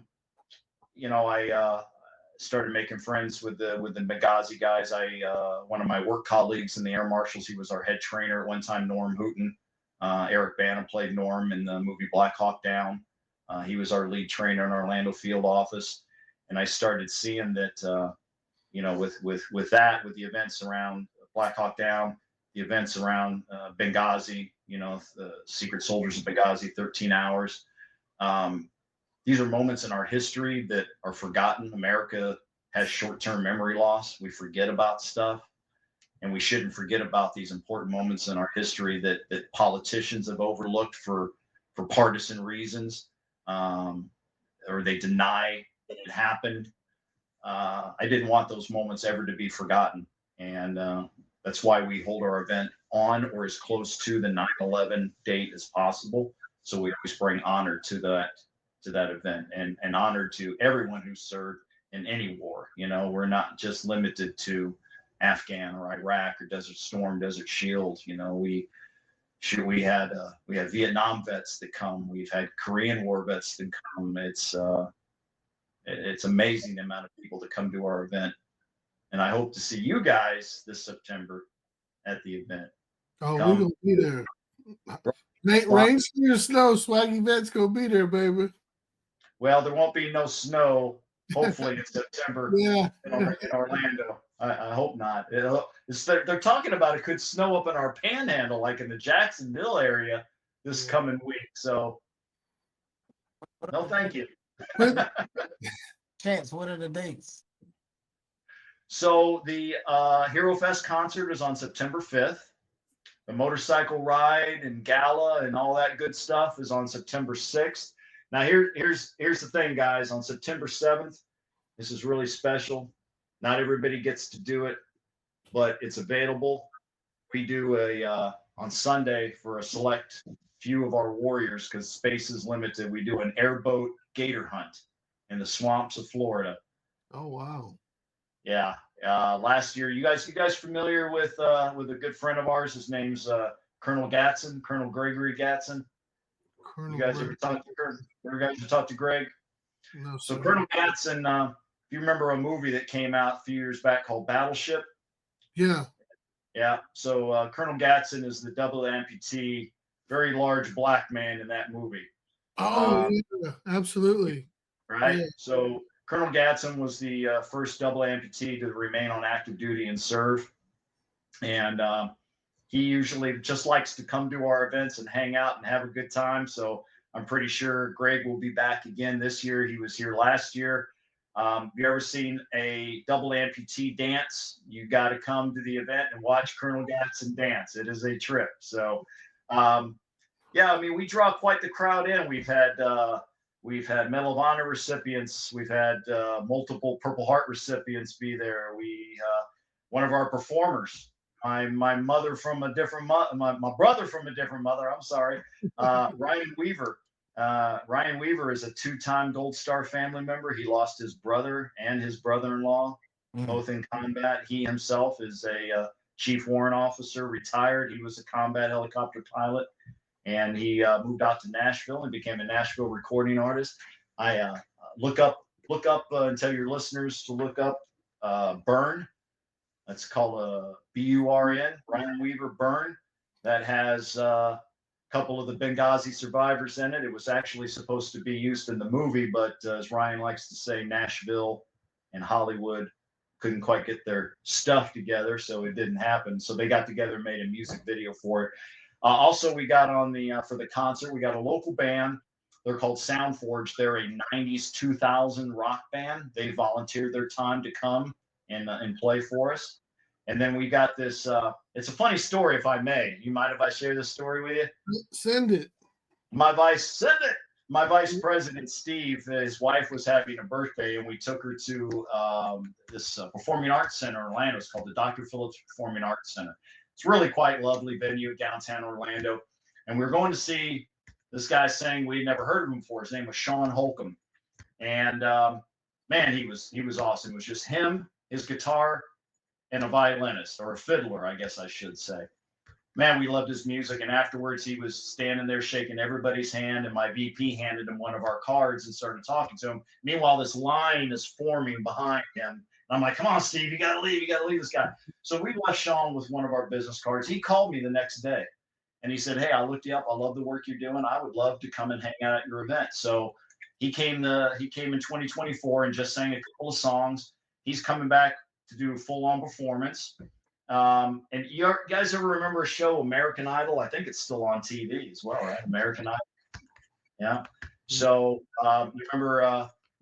started making friends with the Benghazi guys. One of my work colleagues in the Air Marshals, he was our head trainer at one time, Norm Hooten. Eric Bana played Norm in the movie Black Hawk Down. He was our lead trainer in our Orlando field office. And I started seeing that, with the events around Black Hawk Down, the events around Benghazi, the Secret Soldiers of Benghazi, 13 Hours. These are moments in our history that are forgotten. America has short-term memory loss. We forget about stuff, and we shouldn't forget about these important moments in our history that politicians have overlooked for partisan reasons, or they deny that it happened. I didn't want those moments ever to be forgotten, and that's why we hold our event on or as close to the 9/11 date as possible. So we always bring honor to that event, and honor to everyone who served in any war. We're not just limited to Afghan or Iraq or Desert Storm, Desert Shield. We had Vietnam vets that come. We've had Korean War vets that come. It's amazing the amount of people that come to our event, and I hope to see you guys this September at the event. Oh, we're gonna be there. Rain, sleet, or snow, Swaggy Vets gonna be there, baby. Well, there won't be no snow. Hopefully in September. Yeah. in Orlando. I hope not. They're talking about it could snow up in our panhandle, like in the Jacksonville area this coming week. So, no, thank you. Chance, what are the dates? So the Hero Fest concert is on September 5th. The motorcycle ride and gala and all that good stuff is on September 6th. Now here's the thing, guys. On September 7th, this is really special. Not everybody gets to do it, but it's available. We do on Sunday for a select few of our warriors, because space is limited. We do an airboat gator hunt in the swamps of Florida. Oh wow. Yeah. Last year, you guys familiar with a good friend of ours? His name's Colonel Gatson, Colonel Gregory Gatson. Colonel You guys ever talked to Greg? No, So sir. Colonel Gatson, if you remember a movie that came out a few years back called Battleship. Yeah. Yeah. So Colonel Gatson is the double amputee, very large black man in that movie. Oh, yeah, absolutely. Right. Yeah. So Colonel Gatson was the first double amputee to remain on active duty and serve. And he usually just likes to come to our events and hang out and have a good time. So I'm pretty sure Greg will be back again this year. He was here last year. If you ever seen a double amputee dance, you got to come to the event and watch Colonel Gatson dance. It is a trip. So, yeah, I mean, we draw quite the crowd in. We've had Medal of Honor recipients. We've had multiple Purple Heart recipients be there. One of our performers, my mother from a different my brother from a different mother. I'm sorry, Ryan Weaver. Ryan Weaver is a 2-time Gold Star family member. He lost his brother and his brother-in-law, both in combat. He himself is a chief warrant officer, retired. He was a combat helicopter pilot. And he moved out to Nashville and became a Nashville recording artist. I look up and tell your listeners to look up Burn. That's called BURN, Ryan Weaver Burn. That has a couple of the Benghazi survivors in it. It was actually supposed to be used in the movie, but as Ryan likes to say, Nashville and Hollywood couldn't quite get their stuff together, so it didn't happen. So they got together and made a music video for it. Also, we got on the for the concert, we got a local band. They're called Soundforge. They're a 90s 2000 rock band. They volunteered their time to come and play for us. And then we got this. It's a funny story, if I may. You mind if I share this story with you? Send it. My vice president, Steve, his wife was having a birthday, and we took her to this Performing Arts Center in Orlando. It's called the Dr. Phillips Performing Arts Center. It's really quite lovely venue downtown Orlando. And we were going to see this guy sing. We'd never heard of him before. His name was Sean Holcomb. And man, he was awesome. It was just him, his guitar, and a violinist, or a fiddler, I guess I should say. Man, we loved his music. And afterwards, he was standing there shaking everybody's hand. And my VP handed him one of our cards and started talking to him. Meanwhile, this line is forming behind him. I'm like, come on, Steve, you got to leave. You got to leave this guy. So we left Sean with one of our business cards. He called me the next day and he said, hey, I looked you up. I love the work you're doing. I would love to come and hang out at your event. So he came in 2024 and just sang a couple of songs. He's coming back to do a full-on performance. And you guys ever remember a show, American Idol? I think it's still on TV as well, right? American Idol. Yeah. So you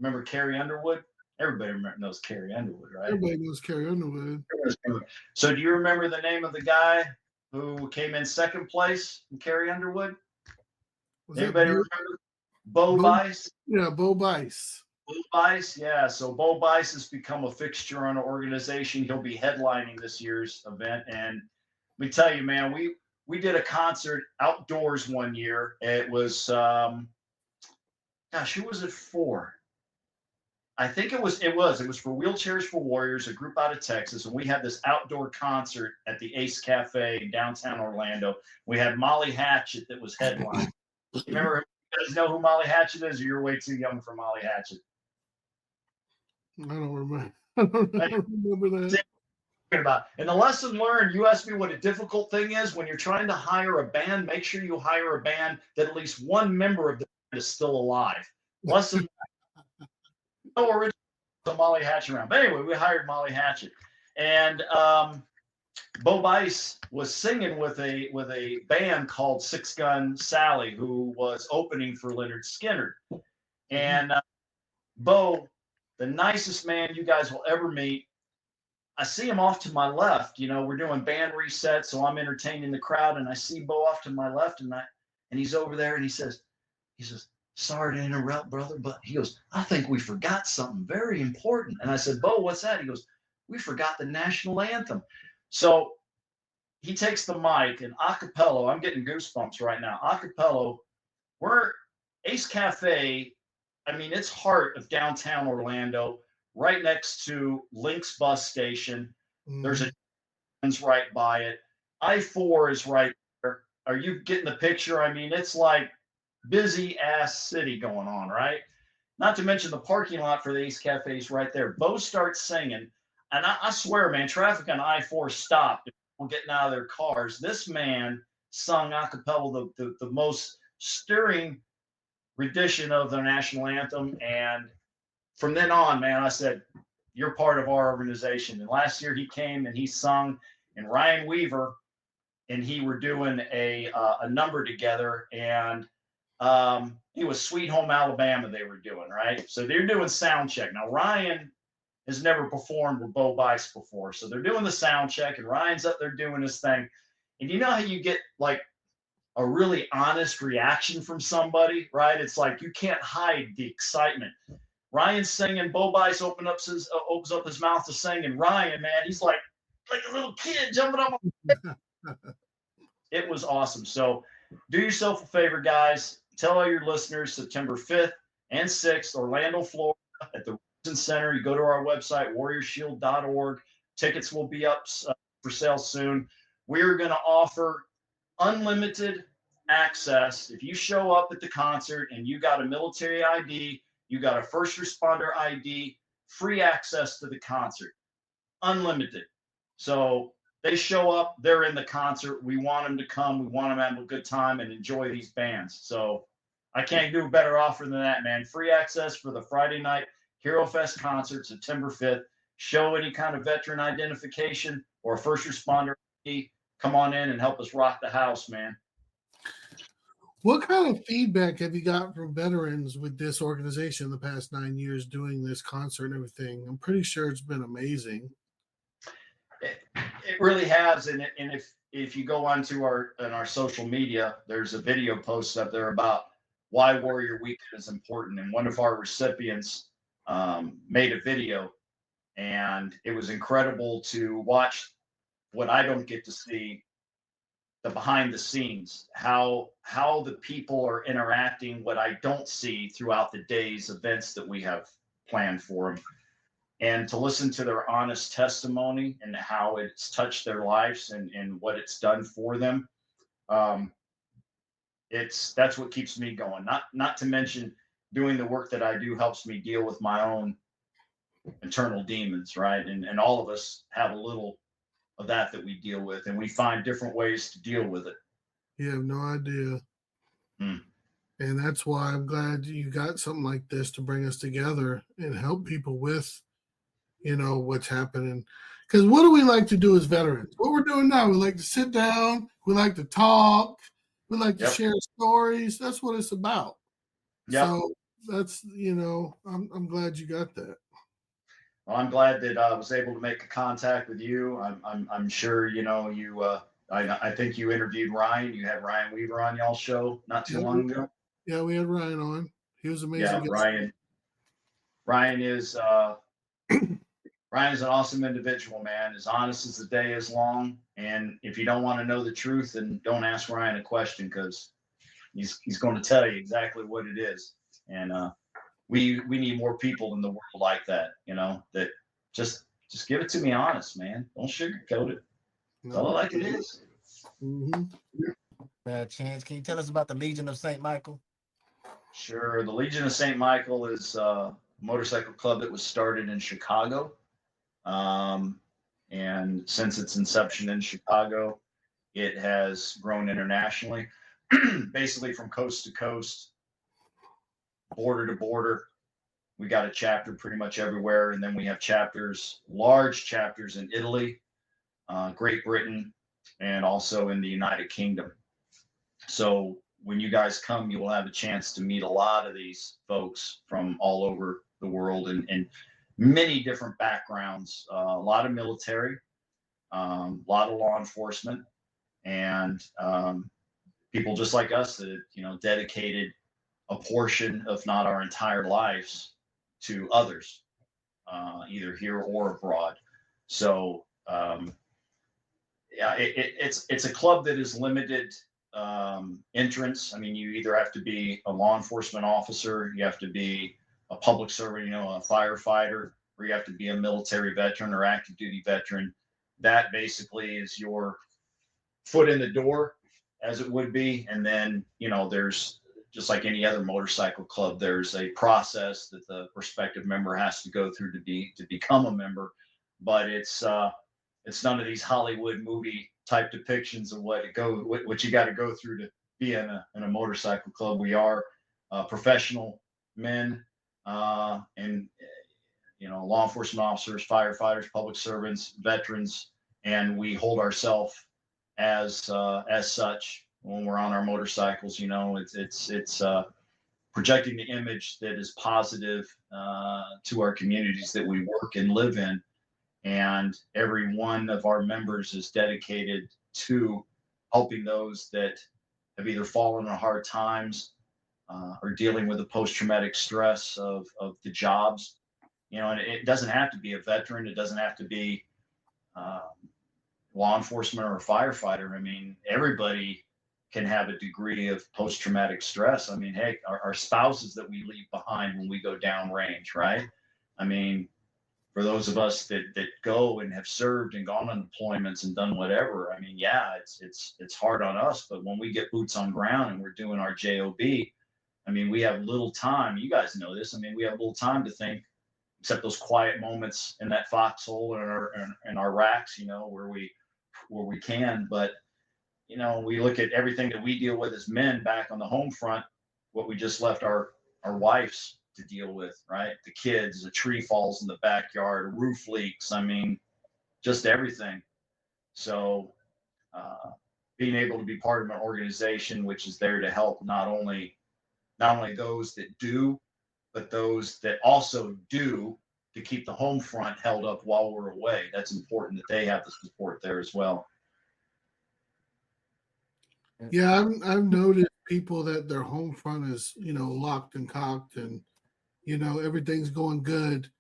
remember Carrie Underwood? Everybody knows Carrie Underwood, right? Everybody knows Carrie Underwood. So do you remember the name of the guy who came in second place in Carrie Underwood? Anybody remember? Bo Bice? Yeah, Bo Bice. Bo Bice, yeah. So Bo Bice has become a fixture on our organization. He'll be headlining this year's event. And let me tell you, man, we did a concert outdoors one year. It was, who was it for? I think it was for Wheelchairs for Warriors, a group out of Texas, and we had this outdoor concert at the Ace Cafe in downtown Orlando. We had Molly Hatchet that was headline. Remember, you guys know who Molly Hatchet is, or you're way too young for Molly Hatchet? I don't remember. I don't remember that. And the lesson learned, you asked me what a difficult thing is. When you're trying to hire a band, make sure you hire a band that at least one member of the band is still alive. Lesson no original Molly Hatchet around. But anyway, we hired Molly Hatchet. And Bo Bice was singing with a band called Six Gun Sally, who was opening for Leonard Skinner. And Bo, the nicest man you guys will ever meet. I see him off to my left. You know, we're doing band resets, so I'm entertaining the crowd, and I see Bo off to my left, and he's over there, and he says, sorry to interrupt, brother, but he goes, I think we forgot something very important. And I said, Bo, what's that? He goes, we forgot the national anthem. So he takes the mic and a cappella. I'm getting goosebumps right now. A cappella. We're Ace Cafe. I mean, it's heart of downtown Orlando, right next to Lynx bus station. There's a right by it. I-4 is right there. Are you getting the picture? I mean, it's like busy ass city going on, right? Not to mention the parking lot for the Ace Cafe is right there. Bo starts singing, and I swear, man, traffic on I-4 stopped. People getting out of their cars. This man sung a cappella the most stirring rendition of the national anthem, and from then on, man, I said, you're part of our organization. And last year he came and he sung, and Ryan Weaver and he were doing a number together, and it was Sweet Home Alabama they were doing, right? So they're doing sound check. Now, Ryan has never performed with Bo Bice before, so they're doing the sound check, and Ryan's up there doing his thing. And you know how you get like a really honest reaction from somebody, right? It's like you can't hide the excitement. Ryan's singing, Bo Bice opens up his mouth to sing, and Ryan, man, he's like a little kid jumping up. It was awesome. So do yourself a favor, guys. Tell all your listeners September 5th and 6th, Orlando, Florida, at the Reason Center. You go to our website, warriorshield.org. Tickets will be up for sale soon. We're going to offer unlimited access. If you show up at the concert and you got a military ID, you got a first responder ID, free access to the concert, unlimited. So they show up, they're in the concert. We want them to come. We want them to have a good time and enjoy these bands. So I can't do a better offer than that, man. Free access for the Friday night Hero Fest concert, September 5th. Show any kind of veteran identification or a first responder ID. Come on in and help us rock the house, man. What kind of feedback have you got from veterans with this organization in the past 9 years doing this concert and everything? I'm pretty sure it's been amazing. It really has, and if you go onto our social media, there's a video post up there about why Warrior Weekend is important, and one of our recipients made a video, and it was incredible to watch what I don't get to see, the behind the scenes, how the people are interacting, what I don't see throughout the day's events that we have planned for them. And to listen to their honest testimony and how it's touched their lives and what it's done for them. That's what keeps me going. Not to mention doing the work that I do helps me deal with my own internal demons, right? And all of us have a little of that we deal with, and we find different ways to deal with it. You have no idea. And that's why I'm glad you got something like this to bring us together and help people with, you know, what's happening. Because what do we like to do as veterans? What we're doing now, we like to sit down, we like to talk, we like to share stories. That's what it's about. So that's, you know, I'm glad you got that. Well, I'm glad that I was able to make a contact with you. I'm sure, you know, you I think you interviewed Ryan. You had Ryan Weaver on y'all's show not too long ago. Yeah, we had Ryan on. He was amazing. Yeah, Ryan is Ryan's an awesome individual, man. As honest as the day is long. And if you don't want to know the truth, then don't ask Ryan a question, because he's going to tell you exactly what it is. And we need more people in the world like that, you know, that just give it to me honest, man. Don't sugarcoat it. Tell it like it is. Chance, can you tell us about the Legion of St. Michael? Sure. The Legion of St. Michael is a motorcycle club that was started in Chicago. And since its inception in Chicago, it has grown internationally, basically from coast to coast, border to border. We got a chapter pretty much everywhere, and then we have chapters, large chapters in Italy, Great Britain, and also in the United Kingdom. So when you guys come, you will have a chance to meet a lot of these folks from all over the world and many different backgrounds, a lot of military, a lot of law enforcement, and people just like us that, dedicated a portion, if not our entire lives, to others, either here or abroad. So yeah, it's a club that is limited entrance. I mean, you either have to be a law enforcement officer, you have to be a public servant, a firefighter, or you have to be a military veteran or active duty veteran. That basically is your foot in the door, as it would be. And then, there's, just like any other motorcycle club, there's a process that the prospective member has to go through to become a member. But it's none of these Hollywood movie type depictions of what you got to go through to be in a motorcycle club. We are professional men, and law enforcement officers, firefighters, public servants, veterans, and we hold ourselves as such when we're on our motorcycles. It's projecting the image that is positive to our communities that we work and live in. And every one of our members is dedicated to helping those that have either fallen on hard times or dealing with the post-traumatic stress of the jobs. And it doesn't have to be a veteran. It doesn't have to be law enforcement or a firefighter. I mean, everybody can have a degree of post-traumatic stress. I mean, hey, our spouses that we leave behind when we go downrange, right? I mean, for those of us that go and have served and gone on deployments and done whatever, I mean, yeah, it's hard on us. But when we get boots on ground and we're doing our job, I mean, we have little time. You guys know this. I mean, we have little time to think, except those quiet moments in that foxhole in our racks, where we can. But we look at everything that we deal with as men back on the home front, what we just left our wives to deal with, right? The kids, a tree falls in the backyard, roof leaks. I mean, just everything. So being able to be part of an organization which is there to help not only those that do, but those that also do to keep the home front held up while we're away. That's important that they have the support there as well. Yeah, I've noticed people that their home front is, locked and cocked and, everything's going good.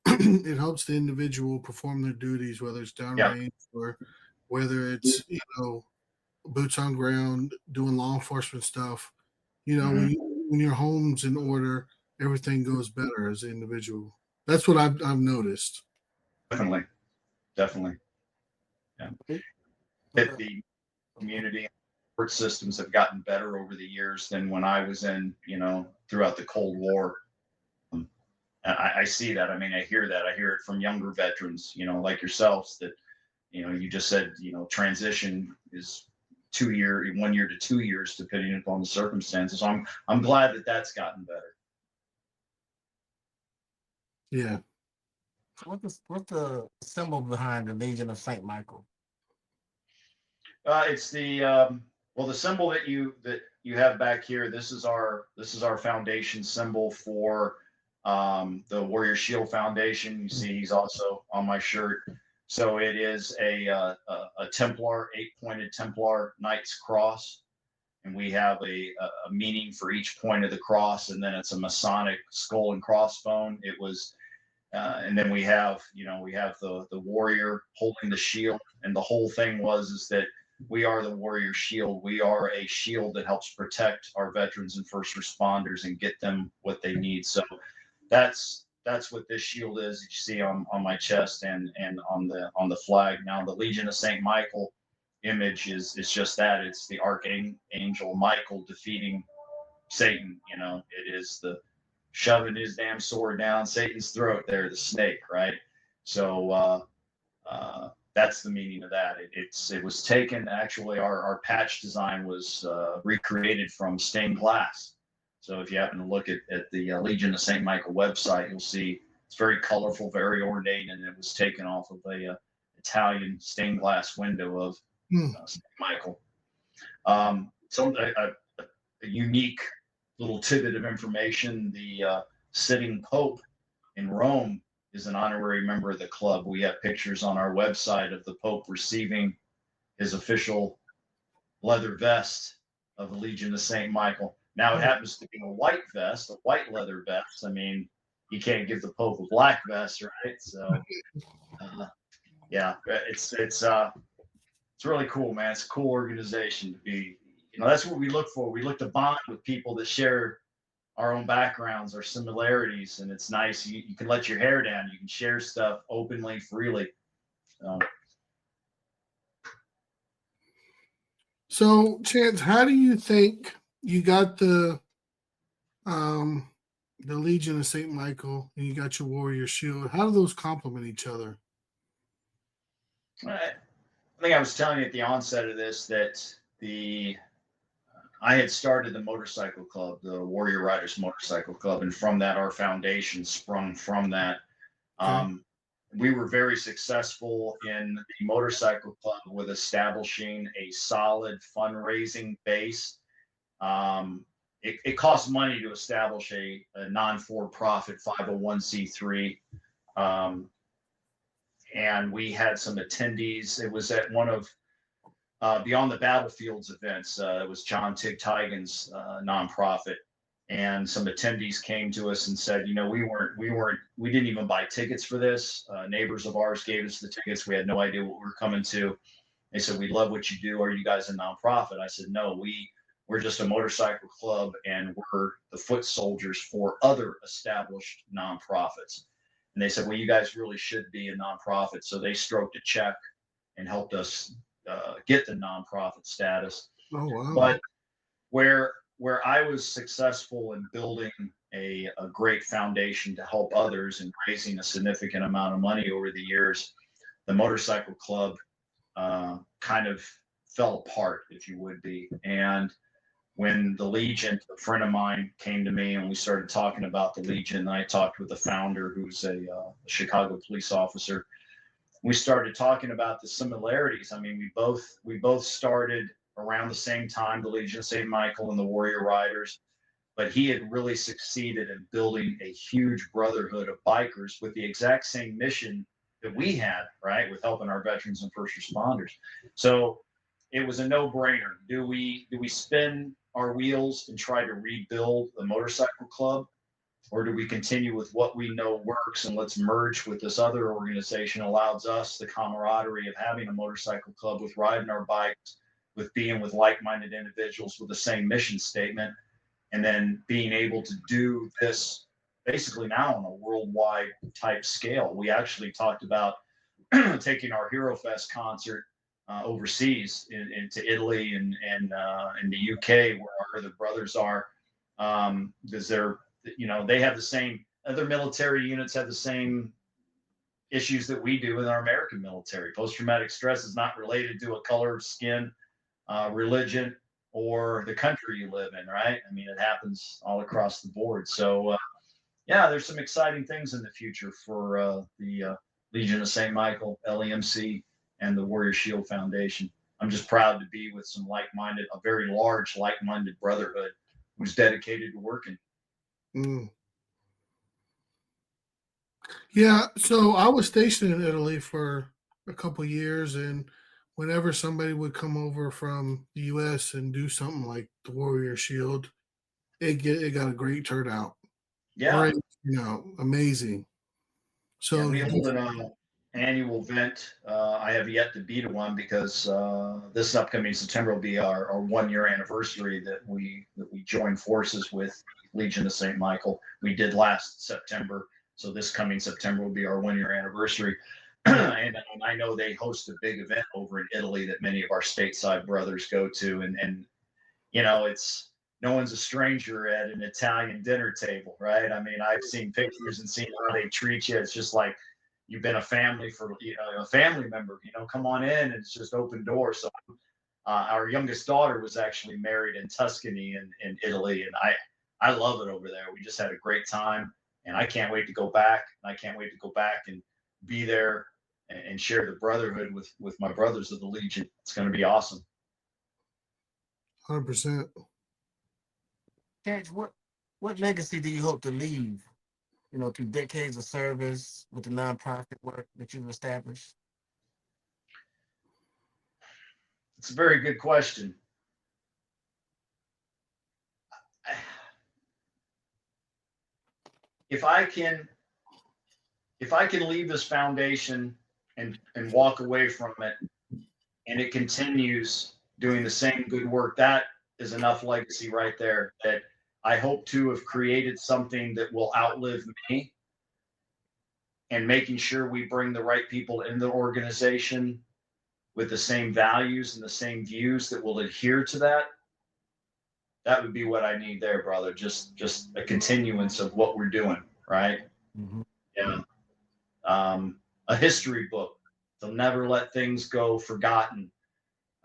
It helps the individual perform their duties, whether it's downrange or whether it's, boots on ground, doing law enforcement stuff. When your home's in order, everything goes better as an individual. That's what I've noticed. Definitely. Yeah. The community support systems have gotten better over the years than when I was in, throughout the Cold War. I see that. I mean, I hear that. I hear it from younger veterans, like yourselves that, you just said, transition is 1 year to 2 years, depending upon the circumstances. So I'm glad that that's gotten better. Yeah. So what's the symbol behind the Legion of Saint Michael? It's the the symbol that you have back here. This is our foundation symbol for the Warrior Shield Foundation. You see, he's also on my shirt. So it is a Templar, 8-pointed Templar Knight's cross, and we have a meaning for each point of the cross, and then it's a Masonic skull and crossbone. It was, and then we have the warrior holding the shield, and the whole thing is that we are the Warrior Shield. We are a shield that helps protect our veterans and first responders and get them what they need. So that's what this shield is that you see on my chest and on the flag. Now the Legion of Saint Michael image is just that. It's the Archangel Michael defeating Satan. It is the shoving his damn sword down Satan's throat there, the snake, right? So that's the meaning of that. It was taken, actually, our patch design was recreated from stained glass. So if you happen to look at the Legion of St. Michael website, you'll see it's very colorful, very ornate, and it was taken off of a Italian stained glass window of St. Michael. A unique little tidbit of information: the sitting Pope in Rome is an honorary member of the club. We have pictures on our website of the Pope receiving his official leather vest of the Legion of St. Michael. Now it happens to be a white vest, a white leather vest. I mean, you can't give the Pope a black vest, right? So, yeah, it's really cool, man. It's a cool organization to be. That's what we look for. We look to bond with people that share our own backgrounds, our similarities, and it's nice. You can let your hair down. You can share stuff openly, freely. So, Chance, how do you think you got the Legion of St. Michael and you got your Warrior Shield? How do those complement each other? I think I was telling you at the onset of this that I had started the motorcycle club, the Warrior Riders Motorcycle Club, and from that, our foundation sprung from that. Okay. We were very successful in the motorcycle club with establishing a solid fundraising base. It costs money to establish a non-for-profit 501c3. And we had some attendees. It was at one of Beyond the Battlefields events. It was John Tig Tigan's nonprofit. And some attendees came to us and said, we didn't even buy tickets for this. Neighbors of ours gave us the tickets. We had no idea what we were coming to. They said, we love what you do. Are you guys a nonprofit? I said, no, we're just a motorcycle club, and we're the foot soldiers for other established nonprofits. And they said, well, you guys really should be a nonprofit. So they stroked a check and helped us get the nonprofit status. Oh, wow. But where I was successful in building a great foundation to help others and raising a significant amount of money over the years, the motorcycle club kind of fell apart, if you would be. And when the Legion, a friend of mine came to me and we started talking about the Legion, I talked with the founder, who's a Chicago police officer. We started talking about the similarities. I mean, we both started around the same time, the Legion of St. Michael and the Warrior Riders, but he had really succeeded in building a huge brotherhood of bikers with the exact same mission that we had, right, with helping our veterans and first responders. So it was a no-brainer. Do we spin our wheels and try to rebuild the motorcycle club, or do we continue with what we know works and let's merge with this other organization allows us the camaraderie of having a motorcycle club, with riding our bikes, with being with like-minded individuals with the same mission statement, and then being able to do this basically now on a worldwide type scale. We actually talked about taking our Hero Fest concert overseas into Italy and in the UK, where our other brothers are, because they have the same, other military units have the same issues that we do in our American military. Post-traumatic stress is not related to a color of skin, religion, or the country you live in, right? I mean, it happens all across the board. So, there's some exciting things in the future for the Legion of St. Michael, LEMC, and the Warrior Shield Foundation. I'm just proud to be with a very large like-minded brotherhood who's dedicated to working. Mm. Yeah, so I was stationed in Italy for a couple of years, and whenever somebody would come over from the U.S. and do something like the Warrior Shield, it got a great turnout. Yeah. Great, amazing. So we hold an annual event. I have yet to be to one because this upcoming September will be our 1-year anniversary that we joined forces with Legion of St. Michael. We did last September, so this coming September will be our 1-year anniversary. And I know they host a big event over in Italy that many of our stateside brothers go to, and it's no one's a stranger at an Italian dinner table, right? I mean, I've seen pictures and seen how they treat you. It's just like you've been a family for a family member. Come on in, and it's just open doors. So our youngest daughter was actually married in Tuscany in Italy, and I love it over there. We just had a great time, and I can't wait to go back. I can't wait to go back and be there and share the brotherhood with my brothers of the Legion. It's going to be awesome. 100%. Chance, what legacy do you hope to leave? Through decades of service with the nonprofit work that you've established. It's a very good question. If I can leave this foundation and walk away from it, and it continues doing the same good work, that is enough legacy right there, that I hope to have created something that will outlive me, and making sure we bring the right people in the organization with the same values and the same views that will adhere to that. That would be what I need there, brother. Just a continuance of what we're doing, right? Mm-hmm. Yeah. A history book. They'll never let things go forgotten.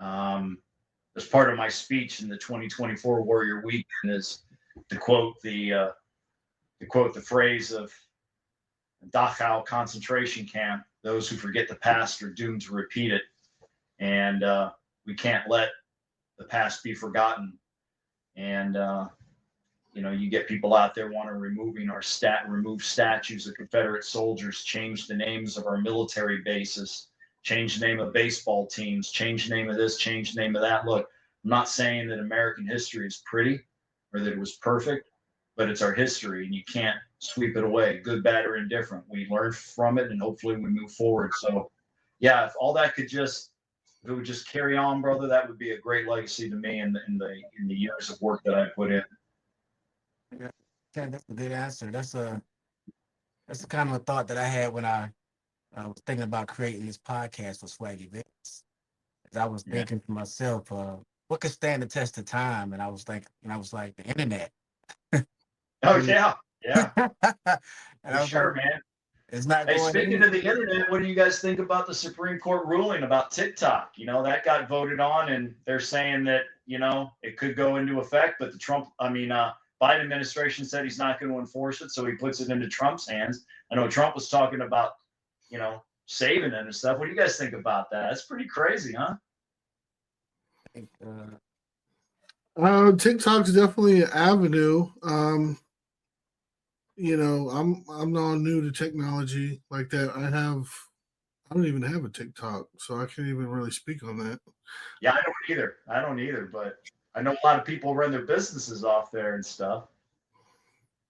As part of my speech in the 2024 Warrior Weekend is to quote the phrase of Dachau concentration camp: "Those who forget the past are doomed to repeat it." And we can't let the past be forgotten. And you get people out there want to remove statues of Confederate soldiers, change the names of our military bases, change the name of baseball teams, change the name of this, change the name of that. Look, I'm not saying that American history is pretty or that it was perfect, but it's our history, and you can't sweep it away, good, bad, or indifferent. We learn from it, and hopefully we move forward. So, yeah, if all that could just, if it would just carry on, brother, that would be a great legacy to me in the years of work that I put in. Yeah, that's a good answer. That's the kind of a thought that I had when I was thinking about creating this podcast for Swaggy Events. I was thinking to myself, what could stand the test of time? And I was like, the internet. Oh yeah. And I was sure, like, man. It's not Hey, going speaking of the internet, what do you guys think about the Supreme Court ruling about TikTok? That got voted on, and they're saying that, it could go into effect, but Biden administration said he's not going to enforce it, so he puts it into Trump's hands. I know Trump was talking about, saving it and stuff. What do you guys think about that? That's pretty crazy, huh? TikTok's definitely an avenue. I'm not new to technology like that. I don't even have a TikTok, so I can't even really speak on that. Yeah, I don't either, but I know a lot of people run their businesses off there and stuff.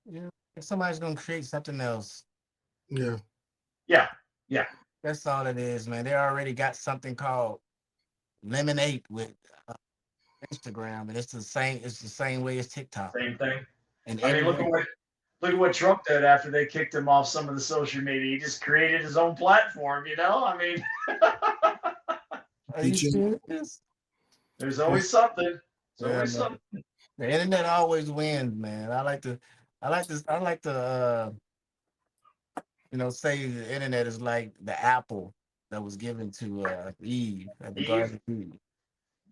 Yeah, if somebody's gonna create something else. Yeah. That's all it is, man. They already got something called Lemonade with Instagram, and it's the same way as TikTok. Same thing. And look at what Trump did after they kicked him off some of the social media. He just created his own platform, Are you serious? There's always something. Something. The internet always wins, man. I like to say the internet is like the apple that was given to Eve at the Garden of Eden.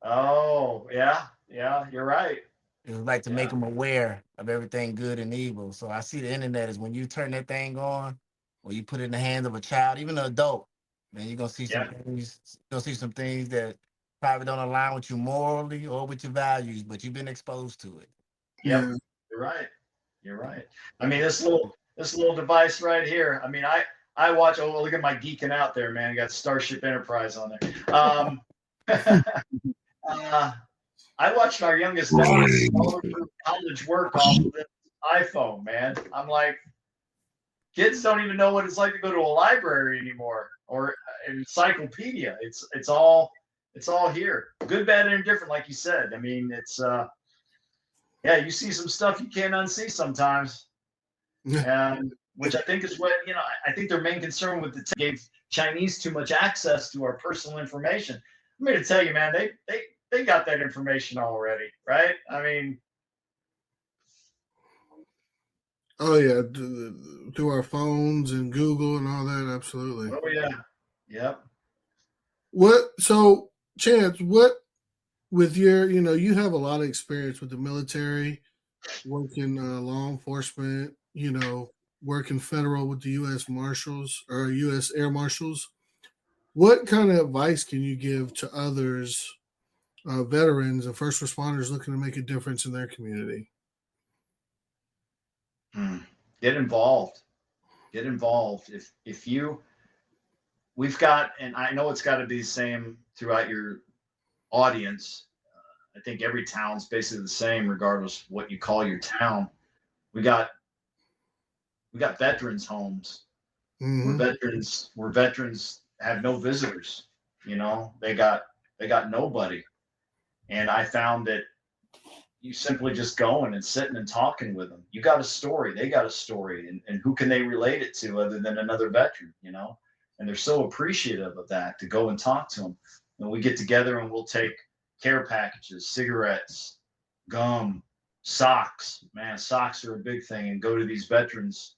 Oh, yeah, you're right. It was like to make them aware of everything good and evil. So I see the internet as when you turn that thing on, or you put it in the hands of a child, even an adult, man, you're gonna see some things. You're gonna see some things that probably don't align with you morally or with your values, but you've been exposed to it. Yep, you're right. This little device right here. I watch. Oh, look at my geeking out there, man. I got Starship Enterprise on there. I watched our youngest nephew college work off of this iPhone, man. I'm like, kids don't even know what it's like to go to a library anymore or an encyclopedia. It's all here, good, bad, and indifferent, like you said. It's you see some stuff you can't unsee sometimes, and which I think is what I think their main concern with the gave Chinese too much access to our personal information. I'm here to tell you, man, they got that information already, right? Oh yeah, through our phones and Google and all that, absolutely. Oh yeah, yep. So Chance, with your, you have a lot of experience with the military. working law enforcement, working federal with the U.S. Marshals or U.S. Air Marshals. What kind of advice can you give to others, veterans and first responders looking to make a difference in their community? Get involved. Get involved. If you, we've got, and I know it's got to be the same throughout your audience. I think every town's basically the same, regardless of what you call your town. We got veterans homes where veterans have no visitors. They got nobody. And I found that you simply just going and sitting and talking with them. You got a story, they got a story, and who can they relate it to other than another veteran, And they're so appreciative of that, to go and talk to them. And we get together and we'll take care packages, cigarettes, gum, socks. Man, socks are a big thing. And go to these veterans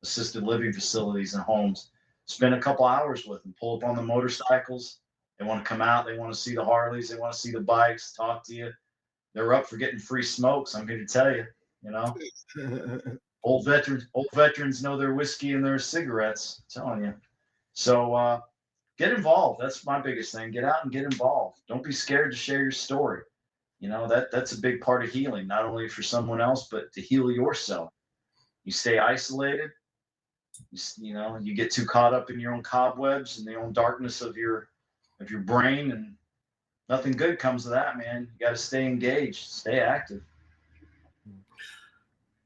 assisted living facilities and homes. Spend a couple hours with them. Pull up on the motorcycles. They want to come out. They want to see the Harleys. They want to see the bikes. Talk to you. They're up for getting free smokes. I'm here to tell you. Old veterans know their whiskey and their cigarettes. I'm telling you. So get involved. That's my biggest thing. Get out and get involved. Don't be scared to share your story. That's a big part of healing, not only for someone else, but to heal yourself. You stay isolated. You get too caught up in your own cobwebs and the own darkness of your brain, and nothing good comes of that, man. You got to stay engaged, stay active.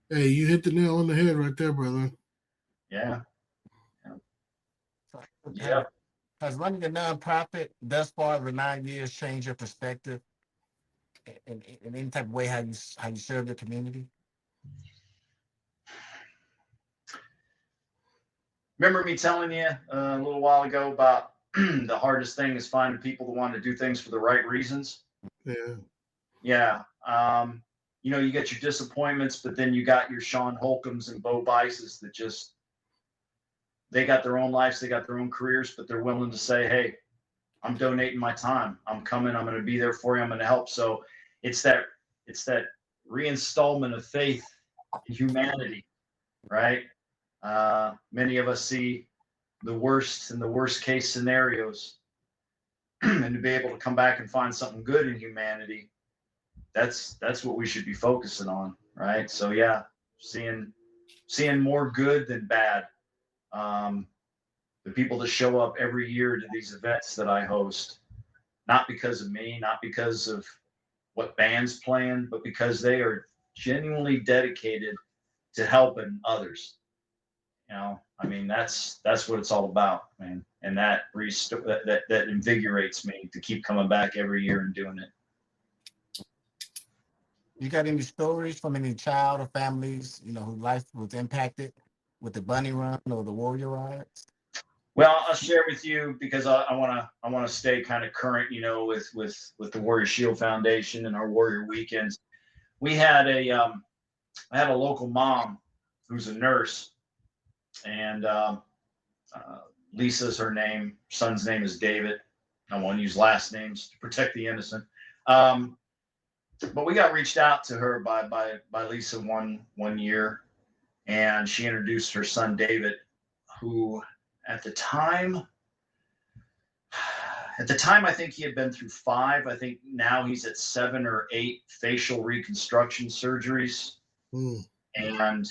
Hey, you hit the nail on the head right there, brother. Yeah. Yeah. Has running a nonprofit thus far over 9 years changed your perspective in any type of way how you serve the community? Remember me telling you a little while ago about the hardest thing is finding people that want to do things for the right reasons? Yeah. You get your disappointments, but then you got your Sean Holcombs and Bo Bices that just, they got their own lives, they got their own careers, but they're willing to say, hey, I'm donating my time. I'm coming. I'm going to be there for you. I'm going to help. So it's that reinstallment of faith in humanity, right? Many of us see the worst and the worst case scenarios, and to be able to come back and find something good in humanity, that's what we should be focusing on, right? So yeah, seeing more good than bad. The people that show up every year to these events that I host, not because of me, not because of what band's playing, but because they are genuinely dedicated to helping others. That's what it's all about, man. And that invigorates me to keep coming back every year and doing it. You got any stories from any child or families, whose life was impacted with the Bunny Run or the Warrior Riots? Well, I'll share with you because I want to stay kind of current, with the Warrior Shield Foundation and our Warrior Weekends. We had I had a local mom who's a nurse, and Lisa's her name. Son's name is David. I won't use last names to protect the innocent. But we got reached out to her by Lisa one year, and she introduced her son David, who at the time I think he had been through 5. I think now he's at 7 or 8 facial reconstruction surgeries. And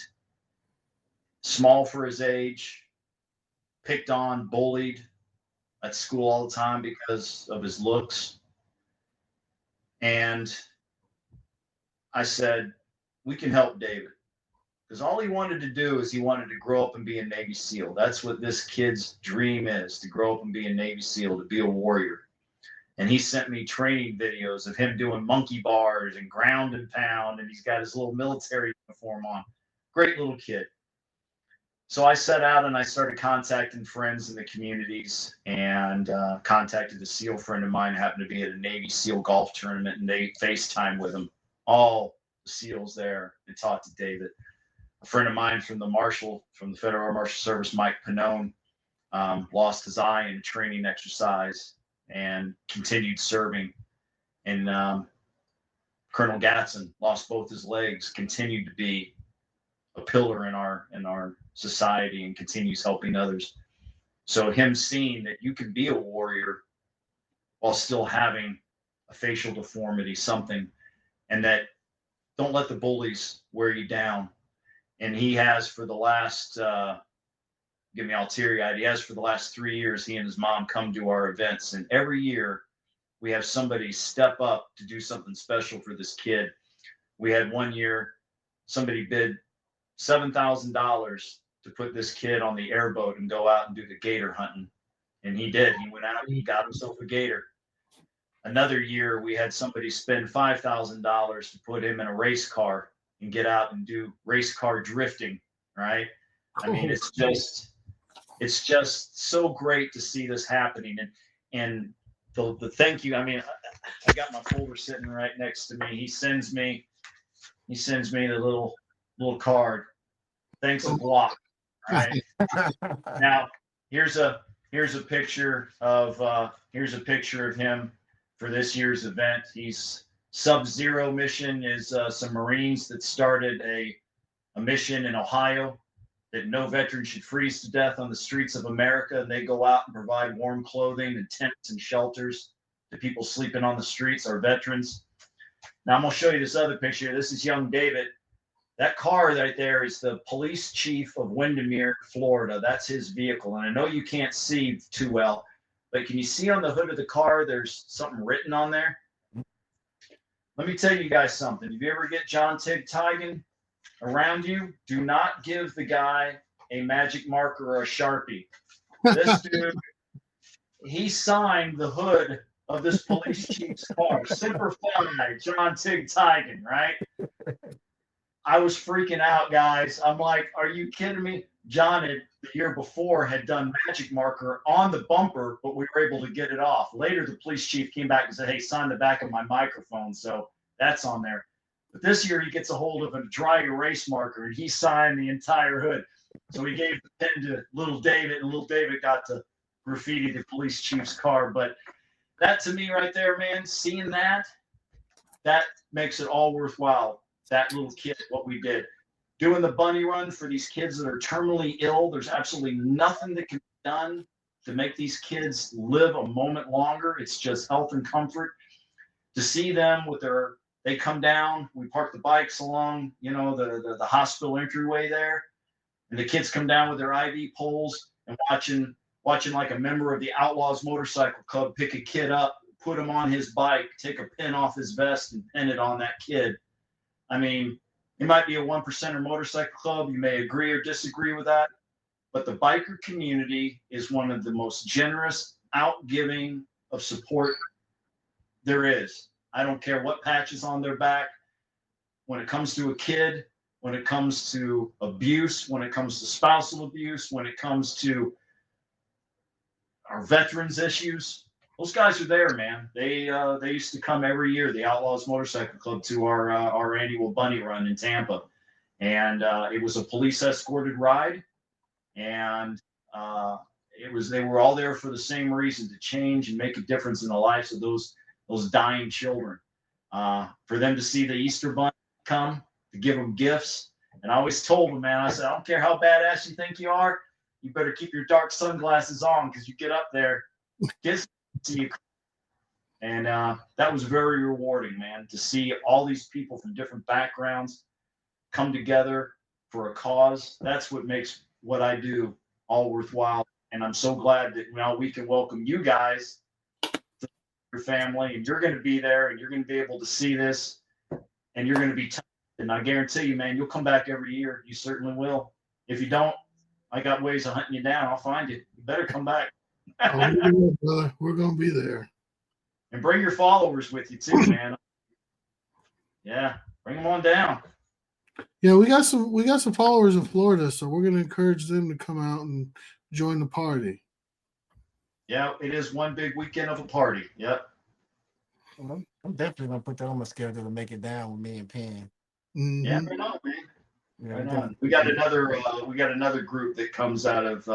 small for his age, picked on, bullied at school all the time because of his looks. And I said, we can help David. Because all he wanted to do is he wanted to grow up and be a Navy SEAL. That's what this kid's dream is, to grow up and be a Navy SEAL, to be a warrior. And he sent me training videos of him doing monkey bars and ground and pound, and he's got his little military uniform on. Great little kid. So I set out and I started contacting friends in the communities, and contacted a SEAL friend of mine who happened to be at a Navy SEAL golf tournament, and they FaceTime with him, all the SEALs there, and talked to David. A friend of mine from the Federal Air Marshal Service, Mike Pannone, lost his eye in a training exercise and continued serving. And Colonel Gatson lost both his legs, continued to be a pillar in our society and continues helping others. So him seeing that you can be a warrior while still having a facial deformity, something, and that don't let the bullies wear you down. And he has for the last, give me all teary-eyed, he has for the last 3 years, he and his mom come to our events. And every year we have somebody step up to do something special for this kid. We had one year, somebody bid $7,000 to put this kid on the airboat and go out and do the gator hunting. And he did. He went out and he got himself a gator. Another year, we had somebody spend $5,000 to put him in a race car and get out and do race car drifting, right? I mean, it's just so great to see this happening. And the thank you, I mean, I got my folder sitting right next to me. He sends me the little card. Thanks a lot. Right. Now here's a picture of him for this year's event. He's Sub-Zero mission is some Marines that started a mission in Ohio that no veteran should freeze to death on the streets of America. And they go out and provide warm clothing and tents and shelters to people sleeping on the streets, our veterans. Now I'm gonna show you this other picture. This is young David. That car right there is the police chief of Windermere, Florida. That's his vehicle. And I know you can't see too well, but can you see on the hood of the car, there's something written on there? Let me tell you guys something. If you ever get John Tig Tigan around you, do not give the guy a magic marker or a Sharpie. This dude, he signed the hood of this police chief's car. Semper Fi, John Tig Tigan, right? I was freaking out, guys. I'm like, are you kidding me? John had the year before had done magic marker on the bumper, but we were able to get it off. Later, the police chief came back and said, hey, sign the back of my microphone. So that's on there. But this year he gets a hold of a dry erase marker and he signed the entire hood. So he gave the pen to little David, and little David got to graffiti the police chief's car. But that to me right there, man, seeing that makes it all worthwhile. That little kid, what we did. Doing the bunny run for these kids that are terminally ill. There's absolutely nothing that can be done to make these kids live a moment longer. It's just health and comfort. To see them they come down, we park the bikes along, the hospital entryway there, and the kids come down with their IV poles and watching like a member of the Outlaws Motorcycle Club pick a kid up, put him on his bike, take a pin off his vest and pin it on that kid. I mean, it might be a 1%er motorcycle club. You may agree or disagree with that, but the biker community is one of the most generous, outgiving of support there is. I don't care what patch is on their back. When it comes to a kid, when it comes to abuse, when it comes to spousal abuse, when it comes to our veterans issues, those guys are there, man. They used to come every year, the Outlaws Motorcycle Club, to our annual bunny run in Tampa, and it was a police escorted ride, and they were all there for the same reason, to change and make a difference in the lives of those dying children. For them to see the Easter Bunny come, to give them gifts, and I always told them, man, I said, I don't care how badass you think you are, you better keep your dark sunglasses on because you get up there, get see you. And that was very rewarding, man, to see all these people from different backgrounds come together for a cause. That's what makes what I do all worthwhile. And I'm so glad that now we can welcome you guys to your family, and you're going to be there, and you're going to be able to see this, and you're going to be touched. And I guarantee you, man, you'll come back every year. You certainly will. If you don't, I got ways of hunting you down. I'll find you. You better come back. Brother, we're gonna be there. And bring your followers with you too, man. Yeah, bring them on down. Yeah, we got some followers in Florida, so we're gonna encourage them to come out and join the party. Yeah, it is one big weekend of a party. Yep. I'm definitely gonna put that on my schedule to make it down with me and Penn. Mm-hmm. Yeah, right on, man. Yeah, Right on. We got another group that comes out of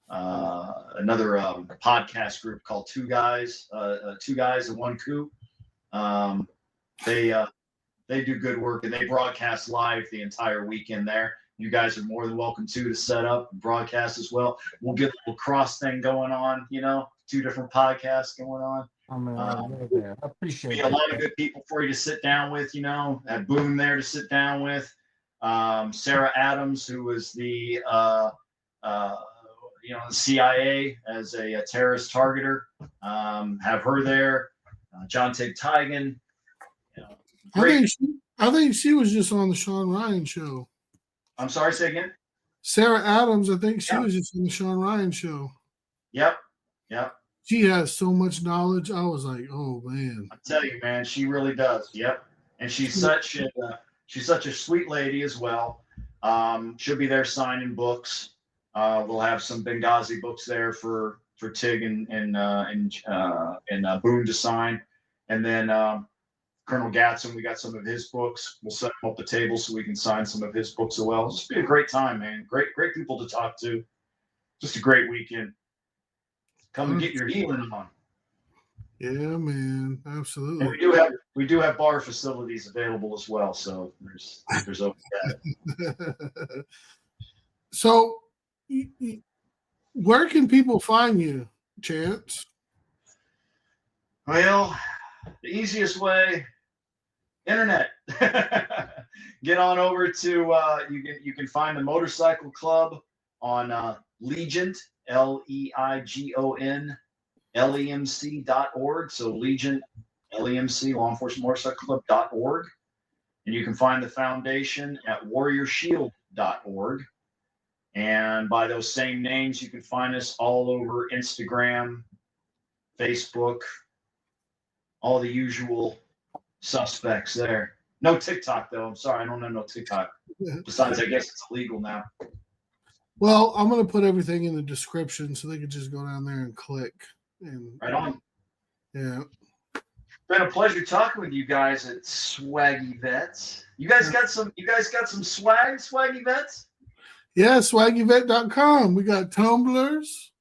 another podcast group called Two Guys and One Coup. they do good work, and they broadcast live the entire weekend there. You guys are more than welcome to set up and broadcast as well. We'll get a little cross thing going on, 2 different podcasts going on. I mean, I appreciate Be a lot of good people for you to sit down with, Have Boone there to sit down with. Sarah Adams, who was the CIA as a terrorist targeter, have her there. John Tig Tigan. I think she was just on the Sean Ryan show. I'm sorry, say again. Sarah Adams, I think she was just on the Sean Ryan show. Yep. She has so much knowledge. I was like, oh man. I tell you, man, she really does. Yep. And she's such a sweet lady as well. She'll be there signing books. We'll have some Benghazi books there for Tig and Boone to sign, and then Colonel Gatson, we got some of his books. We'll set him up the table so we can sign some of his books as well. It's just be a great time, man. Great people to talk to. Just a great weekend. Come and get your healing on. Yeah, man, absolutely. And we do have bar facilities available as well, so there's open that. So, where can people find you, Chance? Well, the easiest way, internet. Get on over to you can find the motorcycle club on Legion, LEIGON LEMC.org. So Legion LEMC Law Enforcement Motorcycle Club.org. And you can find the foundation at warriorshield.org. And by those same names, you can find us all over Instagram, Facebook, all the usual suspects there. No TikTok, though. I'm sorry, I don't know no TikTok. Besides, I guess it's illegal now. Well, I'm going to put everything in the description so they can just go down there and click. And, right on. Yeah. Been a pleasure talking with you guys at Swaggy Vets. You guys got some swag, Swaggy Vets? Yeah, swaggyvet.com. We got tumblers.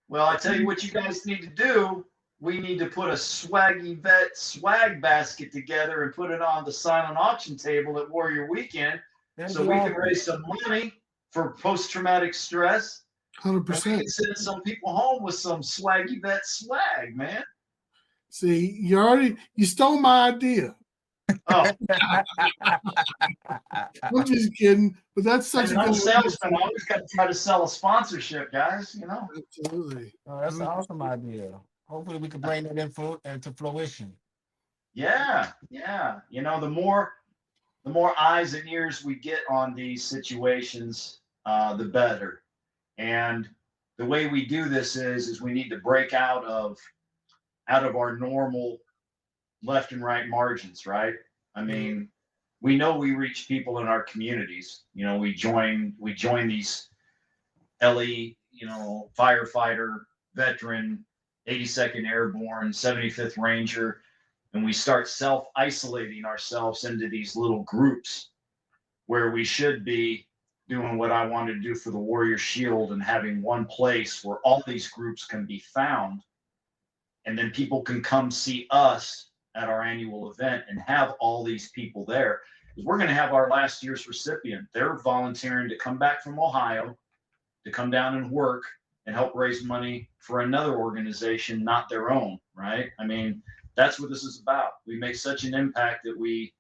Well, I tell you what you guys need to do. We need to put a Swaggy Vet swag basket together and put it on the silent auction table at Warrior Weekend so we can raise some money for post-traumatic stress. 100%. We can send some people home with some Swaggy Vet swag, man. See, you stole my idea. Oh. I'm just kidding, but that's such a good salesman. I always got to try to sell a sponsorship, guys. Absolutely. Oh, that's an awesome idea. Hopefully, we can bring that into fruition. Yeah. The more eyes and ears we get on these situations, the better. And the way we do this is we need to break out of our normal left and right margins, right? I mean, we know we reach people in our communities. We join these LE, firefighter, veteran, 82nd Airborne, 75th Ranger, and we start self-isolating ourselves into these little groups where we should be doing what I wanted to do for the Warrior Shield and having one place where all these groups can be found, and then people can come see us at our annual event and have all these people there. We're going to have our last year's recipient. They're volunteering to come back from Ohio to come down and work and help raise money for another organization, not their own, right? I mean, that's what this is about. We make such an impact that we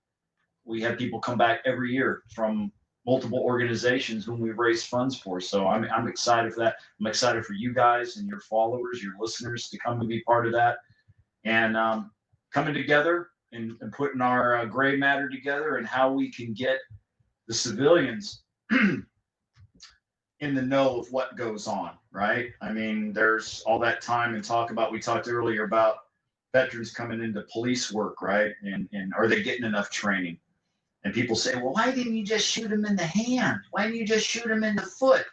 have people come back every year from multiple organizations whom we raise funds for. So I'm excited for that. I'm excited for you guys and your followers, your listeners to come and be part of that. And coming together and putting our gray matter together and how we can get the civilians in the know of what goes on, right? I mean, there's all that time and we talked earlier about veterans coming into police work, right? And are they getting enough training? And people say, well, why didn't you just shoot them in the hand? Why didn't you just shoot them in the foot?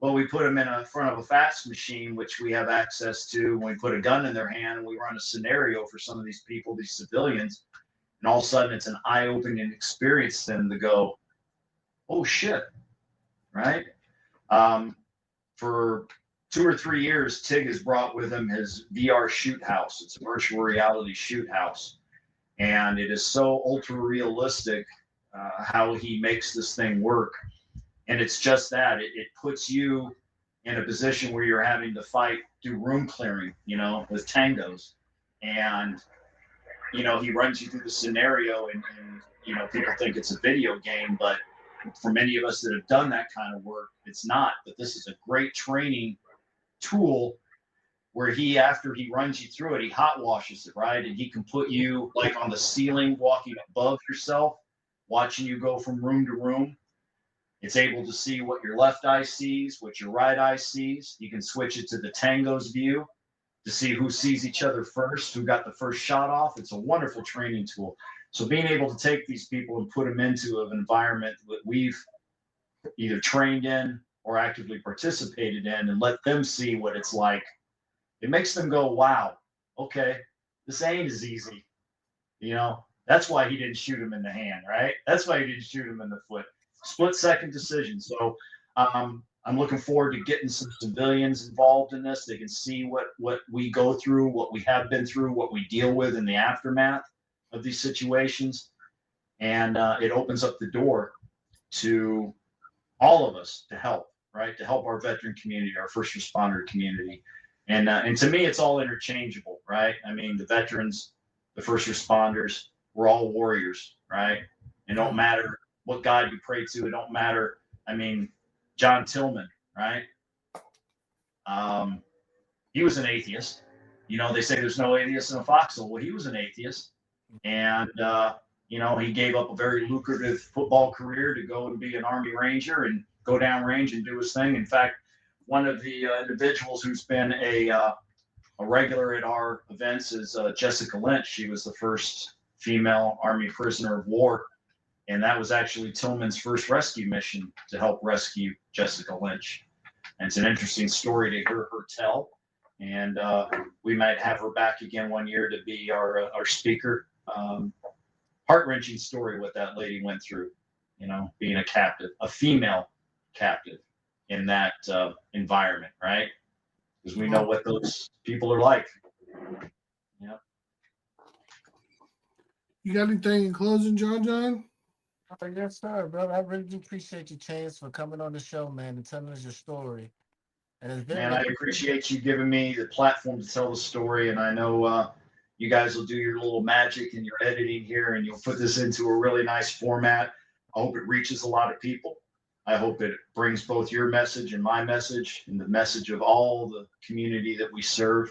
Well, we put them in front of a fax machine, which we have access to. When we put a gun in their hand and we run a scenario for some of these people, these civilians, and all of a sudden it's an eye-opening experience for them to go, oh shit, right? For 2 or 3 years, Tig has brought with him his VR shoot house. It's a virtual reality shoot house. And it is so ultra realistic how he makes this thing work. And it's just that it puts you in a position where you're having to fight, do room clearing, with tangos. And, he runs you through the scenario and people think it's a video game, but for many of us that have done that kind of work, it's not. But this is a great training tool where after he runs you through it, he hot washes it, right? And he can put you like on the ceiling, walking above yourself, watching you go from room to room. It's able to see what your left eye sees, what your right eye sees. You can switch it to the tango's view to see who sees each other first, who got the first shot off. It's a wonderful training tool. So being able to take these people and put them into an environment that we've either trained in or actively participated in and let them see what it's like, it makes them go, wow, okay, this ain't as easy. That's why he didn't shoot him in the hand, right? That's why he didn't shoot him in the foot. Split-second decision. So I'm looking forward to getting some civilians involved in this. They can see what we go through, what we have been through, what we deal with in the aftermath of these situations. And it opens up the door to all of us to help, right? To help our veteran community, our first responder community. And to me, it's all interchangeable, right? I mean, the veterans, the first responders, we're all warriors, right? It don't matter what God you pray to. It don't matter. I mean, John Tillman, right? He was an atheist. They say there's no atheist in a foxhole. Well, he was an atheist. And, he gave up a very lucrative football career to go and be an Army Ranger and go downrange and do his thing. In fact, one of the individuals who's been a regular at our events is Jessica Lynch. She was the first female Army prisoner of war. And that was actually Tillman's first rescue mission to help rescue Jessica Lynch. And it's an interesting story to hear her tell. And we might have her back again one year to be our speaker. Heart-wrenching story what that lady went through, being a captive, a female captive in that environment, right? Because we know what those people are like. Yeah. You got anything in closing, John? Oh, yes, sir, brother. I really do appreciate you, Chance, for coming on the show, man, and telling us your story. And it's Man, I appreciate you giving me the platform to tell the story. And I know you guys will do your little magic and your editing here, and you'll put this into a really nice format. I hope it reaches a lot of people. I hope it brings both your message and my message and the message of all the community that we serve.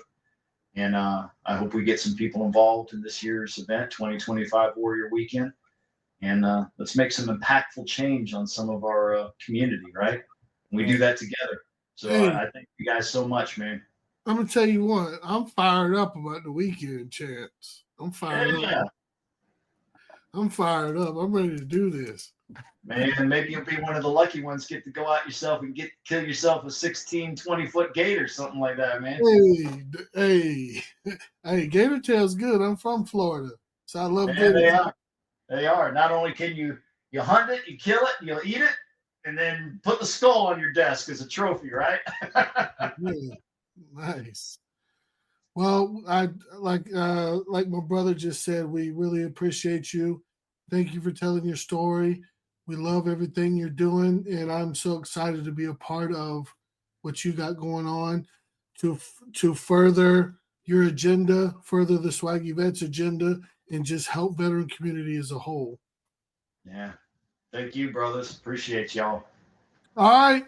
And I hope we get some people involved in this year's event, 2025 Warrior Weekend. And let's make some impactful change on some of our community, right? And we do that together. So I thank you guys so much, man. I'm going to tell you what, I'm fired up about the weekend, Chance. I'm fired up. I'm fired up. I'm ready to do this. Man, maybe you'll be one of the lucky ones, get to go out yourself and kill yourself a 16, 20-foot gate or something like that, man. Hey, gator tail's good. I'm from Florida, so I love gator tail. They are. Not only can you hunt it, you kill it, you'll eat it, and then put the skull on your desk as a trophy, right? Yeah, nice. Well, I like my brother just said, we really appreciate you. Thank you for telling your story. We love everything you're doing, and I'm so excited to be a part of what you got going on to further your agenda, further the Swaggy Vets agenda, and just help veteran community as a whole. Yeah. Thank you, brothers. Appreciate y'all. All right.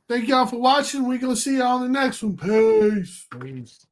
Thank y'all for watching. We're going to see y'all on the next one. Peace.